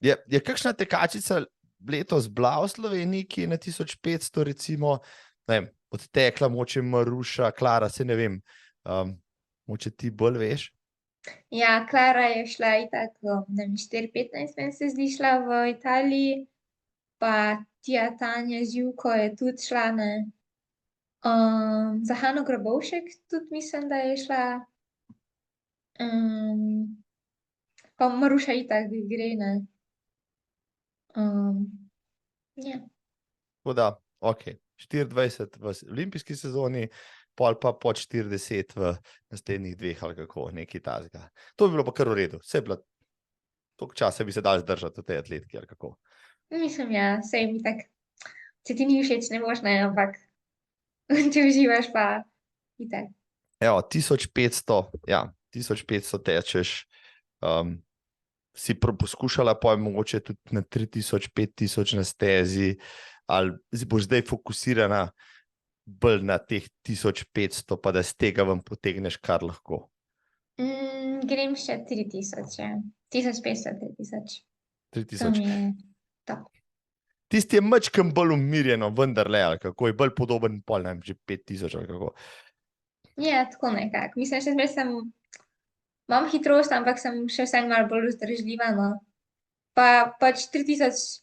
Je kakšna tekačica letos bila v Sloveniji, ki je na 1500, recimo, ne vem, odtekla, moče Maruša, Klara, se ne vem, moče ti bolj veš? Ja, Klara je šla itak, ne vem, 4:15, meni se zdi, šla v Italiji, pa tija Tanja Živko je tudi šla, ne. Za Hano Grabovšek tudi mislim, da je šla. Pa Maruša itak gre, ne. Ja. Tako da, ok, 24 v olimpijski sezoni, pol pa pod 40 v naslednjih dveh ali kako, nekaj takega. To bi bilo pa kar v redu, vse je bilo, toliko časa bi se dal zdržati v tej atletiki ali kako. Mislim, ja, sej mi tak, če ti ni všeč, ne boš, ne, ampak če uživaš pa itak. Evo, 1500, ja, 1500 tečeš, si poskušala pa mogoče tudi na 3000, 5000 na stezi, ali boš zdaj fokusirana bolj na teh 1500, pa da z tega vam potegneš kar lahko? Grem še 3000, ja. 1500, 3000. To 3000. mi je to. Tisti je mačkem bolj umirjeno, vendarle, ali kako je bolj podoben pol, ne vem, že 5000 ali kako. Ja, tako nekako. Mislim, še zmeraj imam hitrost, ampak sem še vsem malo bolj vzdržljiva, no. Pa pač 3000,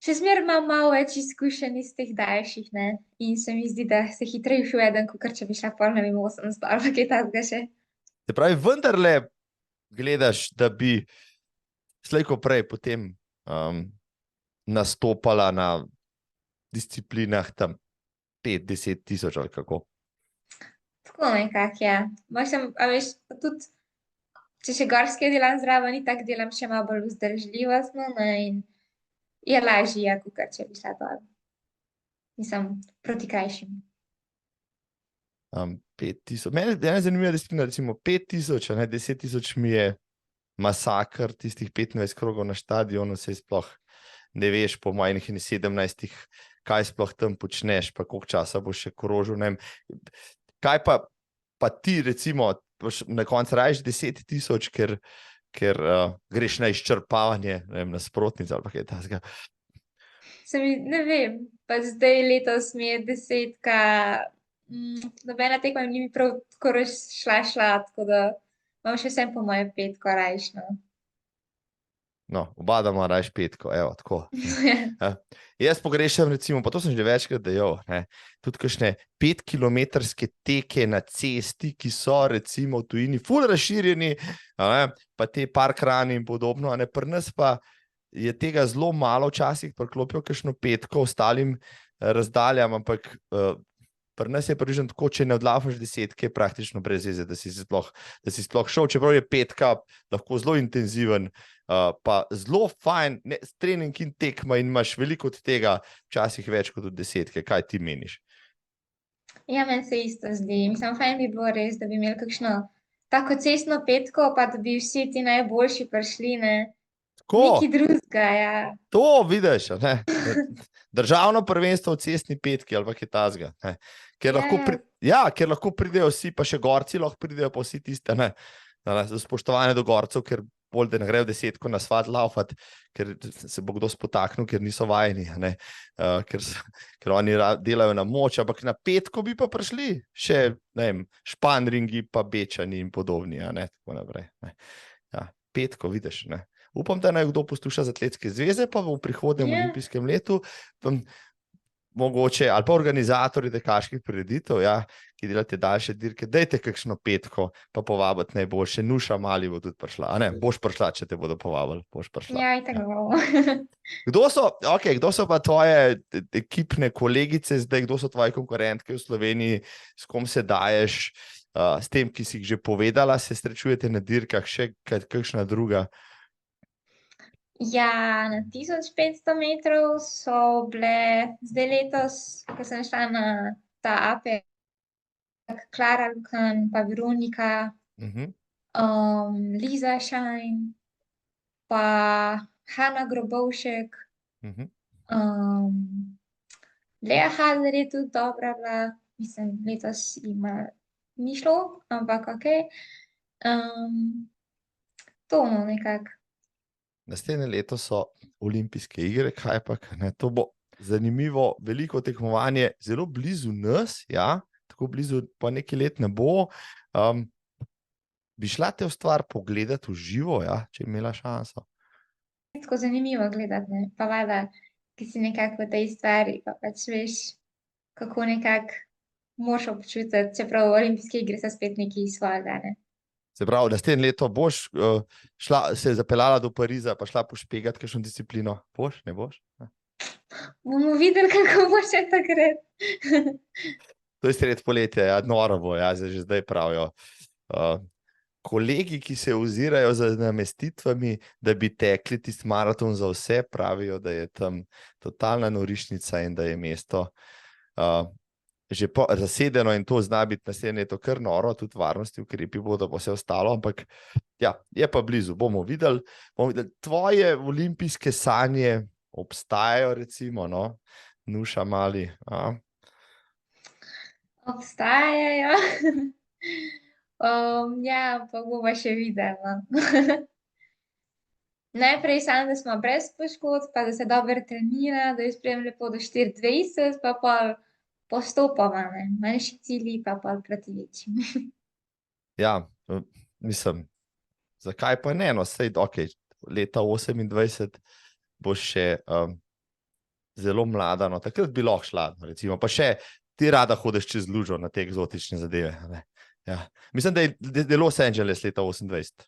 še zmeraj imam malo več izkušenj iz teh daljših, ne. In se mi zdi, da se hitreje uvedem, kakor če bi šla pol, ne vem, 800 ali kaj takega še. Se pravi, vendarle gledaš, da bi slej ko prej potem nastopala na disciplinah tam 5-10 tisoč ali kako. Tako nekako, ja. Mislim, a veš, pa tudi, če še gorske delam zraven, itak delam še malo bolj vzdržljivostno, ne, in je lažje, ja, kakor če bi šla dol. Mislim, proti krajšim. 5000. Mene je zanimiva disciplina, recimo 5000, a ne 10 000 mi je masakr tistih 25 krogov na štadionu, se sploh ne veš po mojih 17, kaj sploh tam počneš, pa koliko časa boš še krožil, ne vem. Kaj pa ti, recimo, na koncu rajš 10 000, ker greš na izčrpavanje, ne vem, nasprotnic ali pa kaj takega. Ne vem, pa zdaj letos mi je 10, nobena tekma mi ni prav tako šla, tako da imam še vsem po moje 5 rajš, no. No, oba da ima rajš 5, evo, tako. Jaz pogrešam, recimo, pa to sem že večkrat dejal, ne, tudi kakšne 5-kilometrske teke na cesti, ki so recimo v tujini ful razširjeni, pa te parkrani in podobno, a ne, pri nas pa je tega zelo malo, včasih priklopijo kakšno petko ostalim razdaljam, ampak pri nas je približno tako, če ne odlafaš 10, je praktično brez veze, da si sploh šel, čeprav je petka lahko zelo intenziven, pa zelo fajn trening in tekma in imaš veliko od tega, včasih več kot od 10, kaj ti meniš? Ja, meni se isto zdi. Mislim, fajn bi bilo res, da bi imeli kakšno tako cestno petko, pa da bi vsi ti najboljši prišli, ne. Nekaj drugega, ja. To vidiš, ne? Državno prvenstvo v cestni petki ali pa kaj takega, ne? Ker lahko pridejo vsi, pa še gorci lahko pridejo, pa vsi tiste, ne, spoštovanje do gorcev, ker bolj, da ne grejo 10 na asfalt laufat, ker se bo kdo spotaknil, ker niso vajeni, ne, ker oni delajo na moč, ampak na petko bi pa prišli še, ne vem, španringi pa bečani in podobni, ne, tako naprej, ne. Ja, petko, vidiš, ne. Upam, da naj kdo posluša z Atletske zveze, pa v prihodnjem olimpijskem letu, mogoče, ali pa organizatorji tekaških prireditev, ja, ki delate daljše dirke, dajte kakšno petko, pa povabiti najboljše. Nuša Mali bo tudi prišla, a ne, boš prišla, če te bodo povabili, boš prišla. Ja, itak bomo. Kdo so pa tvoje ekipne kolegice zdaj, kdo so tvoje konkurentke v Sloveniji, s kom se daješ, s tem, ki si jih že povedala, se srečujete na dirkah, še kakšna druga? Ja, na 1500 metrov so bile zdaj letos, ko sem šla na ta APE Klara Lukan, pa Veronika, Mhm. Liza Shine, pa Hanna Grobovšek, Mhm. Lea Hazard je tudi dobra bila, mislim, letos ima ni šlo, ampak ok. To no, nekako. Naslednje leto so olimpijske igre, kaj pa, ne, to bo zanimivo, veliko tekmovanje, zelo blizu nas, ja, tako blizu pa nekaj let ne bo. Bi šla te v stvar pogledati v živo, ja, če bi imela šanso? Tako zanimivo gledati, ne? Pa valjda, ki si nekako v tej stvari, pa pač veš, kako nekako moš občutiti, čeprav olimpijske igre so spet nekaj svojega, ne? Se pravi, naslednje leto boš se zapeljala do Pariza, pa šla pošpegati kakšno disciplino. Boš, ne boš? Ja. Bomo videli, kako bo še takrat. To je sred poletja, ja, noro bo, ja, že zdaj pravijo. Kolegi, ki se ozirajo za namestitvami, da bi tekli tisti maraton za vse, pravijo, da je tam totalna norišnica in da je mesto že zasedeno in to zna biti naslednje leto kar noro, tudi varnosti ukrepi bodo pa vse ostalo, ampak ja, je pa blizu, bomo videli. Tvoje olimpijske sanje obstajajo, recimo, no? Nuša Mali. Obstajajo. Ja, pa bomo še videli, no. Najprej samo, da smo brez poškodb, pa da se dobro trenira, da jaz pridem lepo do 4:20, pa pol postopoma, ne. Manjši cilji, pa pol proti večjim. Ja, mislim, zakaj pa ne? No, sej, ok, leta 28 boš še zelo mlada, no, takrat bi lahko šla, recimo, pa še ti rada hodiš čez lužo na te eksotične zadeve. Ne? Ja. Mislim, da je Los Angeles leta 28.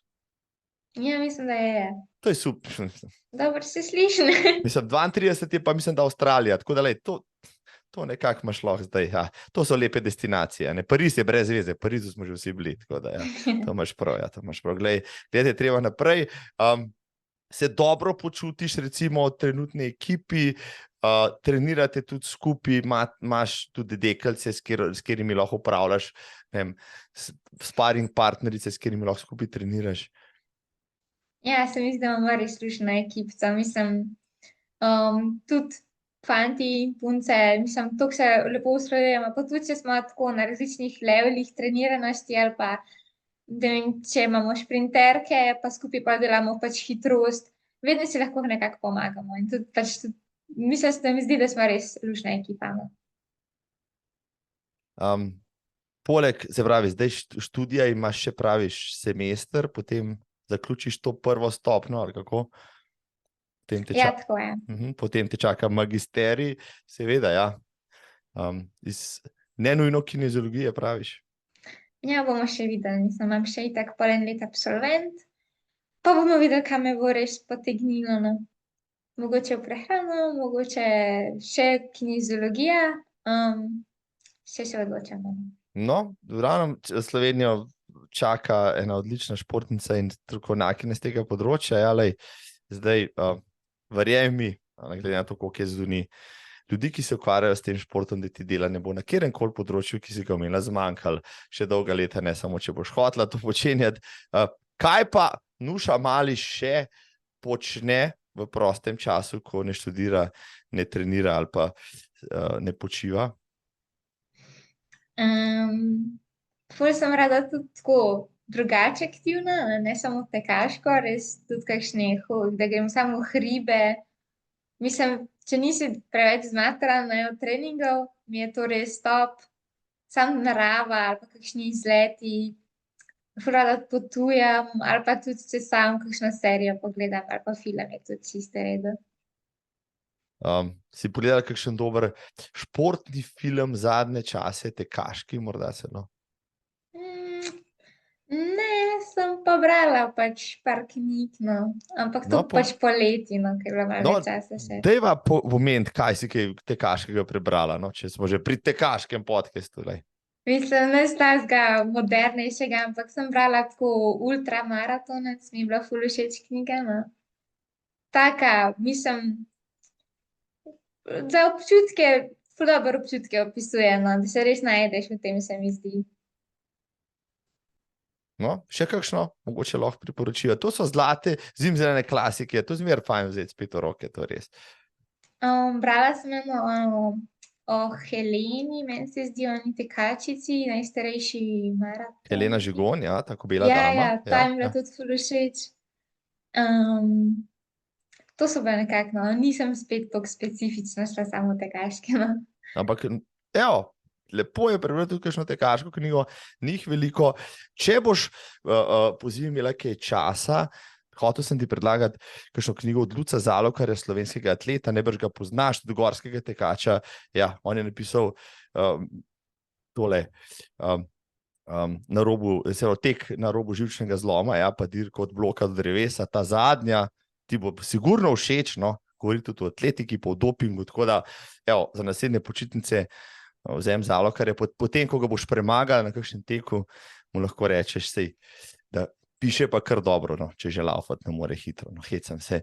Ja, mislim, da je. To je super. Dobro se sliši, ne? Mislim, 32 je pa mislim, da Avstralija, tako da lej, to nekako imaš lahko zdaj. Ja. To so lepe destinacije. Ne? Pariz je brez veze, v Parizu smo že vsi bili, tako da ja, to imaš prav. Ja, to imaš prav. Glej, treba naprej. Se dobro počutiš, recimo, v trenutni ekipi, trenirate tudi skupaj, imaš tudi deklice, s katerimi lahko upravljaš, ne vem, sparing partnerice, s katerimi lahko skupaj treniraš. Ja, se mi zdi, da imamo res lušno ekipico. Mislim, tudi fanti in punce, mislim, tako se lepo usklajujemo. Pa tudi, če smo tako na različnih levelih treniranosti ali pa, da vem, če imamo šprinterke, pa skupaj pa delamo pač hitrost, vedno si lahko nekako pomagamo. In tudi pač, mislim, da mi zdi, da smo res lušna ekipa, no. Poleg, se pravi, zdaj študija imaš še praviš semester, potem zaključiš to prvo stopnjo, ali kako? Ja, tako je. Potem te čaka magisterij, seveda, ja. Ne nujno kineziologije, praviš. Ja, bomo še videli. Mislim, imam še itak pol en let absolvent, pa bomo videli, kam me bo res potegnilo, no. Mogoče v prehrano, mogoče še kineziologija, še se odločamo. No, v glavnem Slovenijo čaka ena odlična športnica in strokovnjakinja s tega področja. Ja, lej, zdaj, verjemi mi, glede na to, koliko je zunaj ljudi, ki se ukvarjajo s tem športom, da ti dela ne bo na kateremkoli področju, ki si ga imela, zmanjkalo še dolga leta, ne samo, če boš hotela to počenjati. Kaj pa Nuša Mali še počne v prostem času, ko ne študira, ne trenira ali pa ne počiva? Ful sem rada tudi tako drugače aktivna, ne samo tekaško, res tudi kakšne, da grem samo v hribe. Mislim, če nisi preveč zmatran, ne, od treningov, mi je to res top. Sam narava ali pa kakšni izleti, ful rada potujem, ali pa tudi, če sam kakšno serijo pogledam, ali pa film je tudi čisto v redu. Si pogledala kakšen dober športni film zadnje čase, tekaški morda celo? Ne, sem pa brala pač par knjig, no. Ampak to pač poleti, no, ker je bilo malo več časa še. Dajva pomeniti, kaj si kaj tekaškega prebrala, no, če smo že pri tekaškem podcastu. Mislim, ne takega modernejšega, ampak sem brala tako Ultramaratonec, mi je bila ful všeč knjiga, no. Taka, mislim, za občutke ful dobro občutke opisuje, no, da se res najdeš v tem, se mi zdi. No, še kakšno, mogoče lahko priporočijo. To so zlate zimzelene klasike, to zmer fajn vzeti spet v roke, to res. Brala sem o Heleni, meni se zdi, oni tekačici, najstarejši maraton. Helena Žigon, ja, tako bela dama. Ja, ta mi je bila tudi ful všeč. To so bile nekako, no, nisem spet tako specifična, šla samo tekaške, no. Ampak, evo, lepo je prebrati tudi kakšno tekaško knjigo, njih veliko. Če boš po zimi imela kaj časa, hotel sem ti predlagati kakšno knjigo od Luca Zalokarja, slovenskega atleta, najbrž ga poznaš, tudi gorskega tekača. Ja, on je napisal tole tek na robu živčnega zloma, ja, pa dirko od bloka do drevesa, ta zadnja, ti bo sigurno všeč, no, govori tudi o atletiki, pa o dopingu, tako da, evo, za naslednje počitnice vzem Zalokarja, potem, ko ga boš premagal na kakšen teku, mu lahko rečeš, sej, da piše pa kar dobro, no, če že laufati ne more hitro, no, hecam se,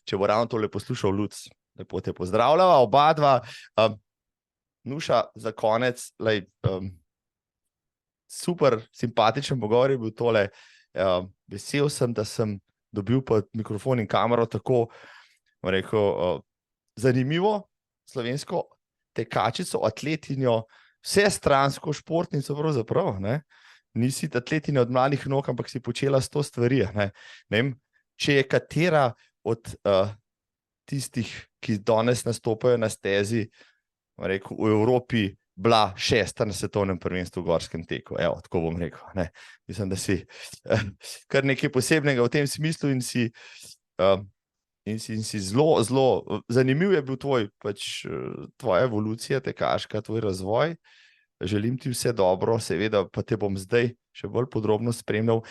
če bo ravno tole poslušal Luc, lepo te pozdravljava, oba dva. Nuša, za konec, super simpatičen pogovor je bil tole, vesel sem, da sem dobil pa mikrofon in kamero tako, rekel, zanimivo slovensko tekačico, atletinjo, vsestransko športnico pravzaprav, ne? Nisi atletinja od mladih nog, ampak si počela 100 stvari, ne? Ne vem, če je katera od tistih, ki danes nastopajo na stezi, rekel, v Evropi bila 6. na svetovnem prvenstvu v gorskem teku. Evo, tako bom rekel, ne. Mislim, da si kar nekaj posebnega v tem smislu in si zelo zanimiv je bil tvoja evolucija tekaška, tvoj razvoj. Želim ti vse dobro, seveda pa te bom zdaj še bolj podrobno spremljal.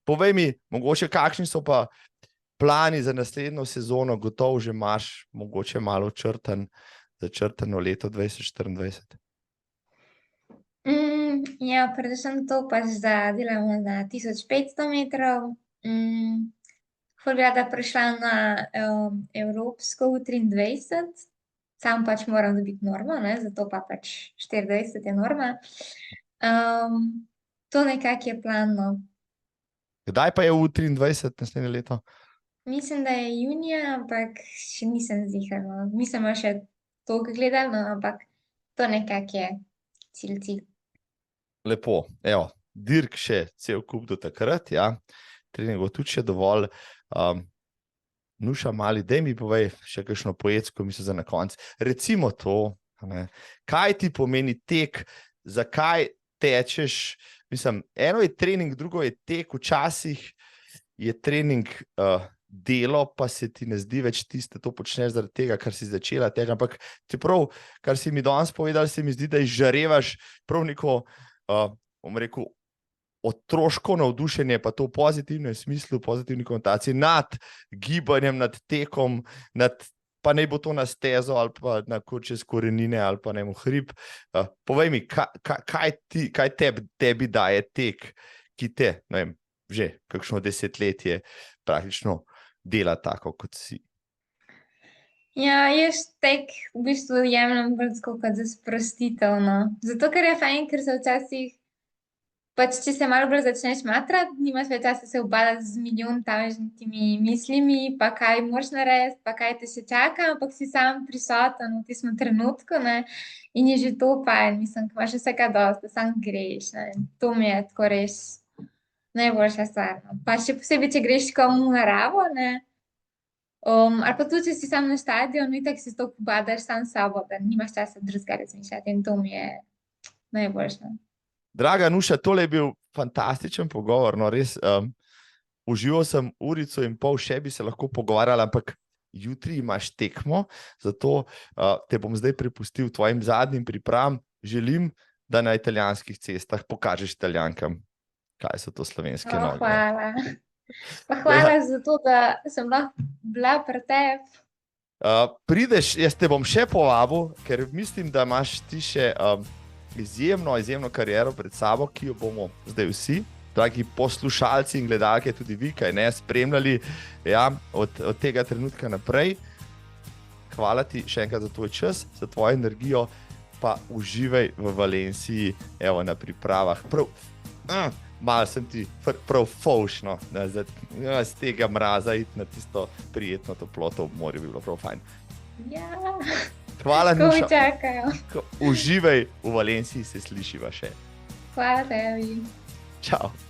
Povej mi, mogoče kakšni so pa plani za naslednjo sezono, gotovo že imaš mogoče malo začrtano leto 2024? Ja, predvsem to pač, da delamo na 1500 metrov. Ful bi rada prišla na Evropsko v 23, sam pač moram dobiti normo, ne, zato pa pač 24 je norma. To nekako je plan, no. Kdaj pa je v 23 naslednje leto? Mislim, da je junija, ampak še nisem ziher, no. Mislim, še toliko gledali, no, ampak to nekako je cilj. Lepo, evo, dirk še cel kup do takrat, ja, treningov tudi še dovolj. Nuša, mali, daj mi povej še kakšno poetsko misel za na konec. Recimo to, ne, kaj ti pomeni tek, zakaj tečeš, mislim, eno je trening, drugo je tek, včasih je trening delo, pa se ti ne zdi več tisto, to počneš zaradi tega, kar si začela teči, ampak čeprav, kar si mi danes povedal, se mi zdi, da izžarevaš prav neko, bom rekel, otroško navdušenje, pa to v pozitivnem smislu, v pozitivni konotaciji, nad gibanjem, nad tekom, pa naj bo to na stezo ali pa čez korenine ali pa v hrib. Povej mi, kaj tebi daje tek, ki te, ne vem, že kakšno desetletje praktično dela tako, kot si? Ja, jaz tek v bistvu jemljem bolj tako kot za sprostitev, no. Zato, ker je fajn, ker se včasih pač, če se malo bolj začneš matrati, nimaš več časa se ubadati z milijon temi mislimi, pa kaj moraš narediti, pa kaj te še čaka, ampak si sam prisoten v tistem trenutku, ne, in je že to fajn, mislim, ko imaš vsega dosti, da sam greš, ne, to mi je tako res najboljša stvar, no. Pa še posebej, če greš komu v naravo, ne, ali pa tudi, če si sam na stadionu, itak si toliko ubadaš sam s sabo, da nimaš časa drugega razmišljati in to mi je najboljše. Draga Nuša, tole je bil fantastičen pogovor, no res, užival sem urico in pol, še bi se lahko pogovarjala, ampak jutri imaš tekmo, zato te bom zdaj prepustil tvojim zadnjim pripravam. Želim, da na italijanskih cestah pokažeš Italijankam, kaj so to slovenske noge. Hvala. Pa hvala za to, da sem lahko bila pri tebi. Prideš, jaz te bom še povabil, ker mislim, da imaš ti še izjemno kariero pred sabo, ki jo bomo zdaj vsi, dragi poslušalci in gledalke, tudi vi, kaj ne, spremljali, ja, od tega trenutka naprej. hvala ti še enkrat za tvoj čas, za tvojo energijo, pa uživaj v Valenciji, evo, na pripravah. Malo sem ti prav faušno, z tega mraza iti na tisto prijetno toploto ob morju, bi bilo prav fajn. Ja, Hvala, ko mi Nuša. čakajo. Uživaj v Valenciji, se slišiva še. Hvala tebi. Čau.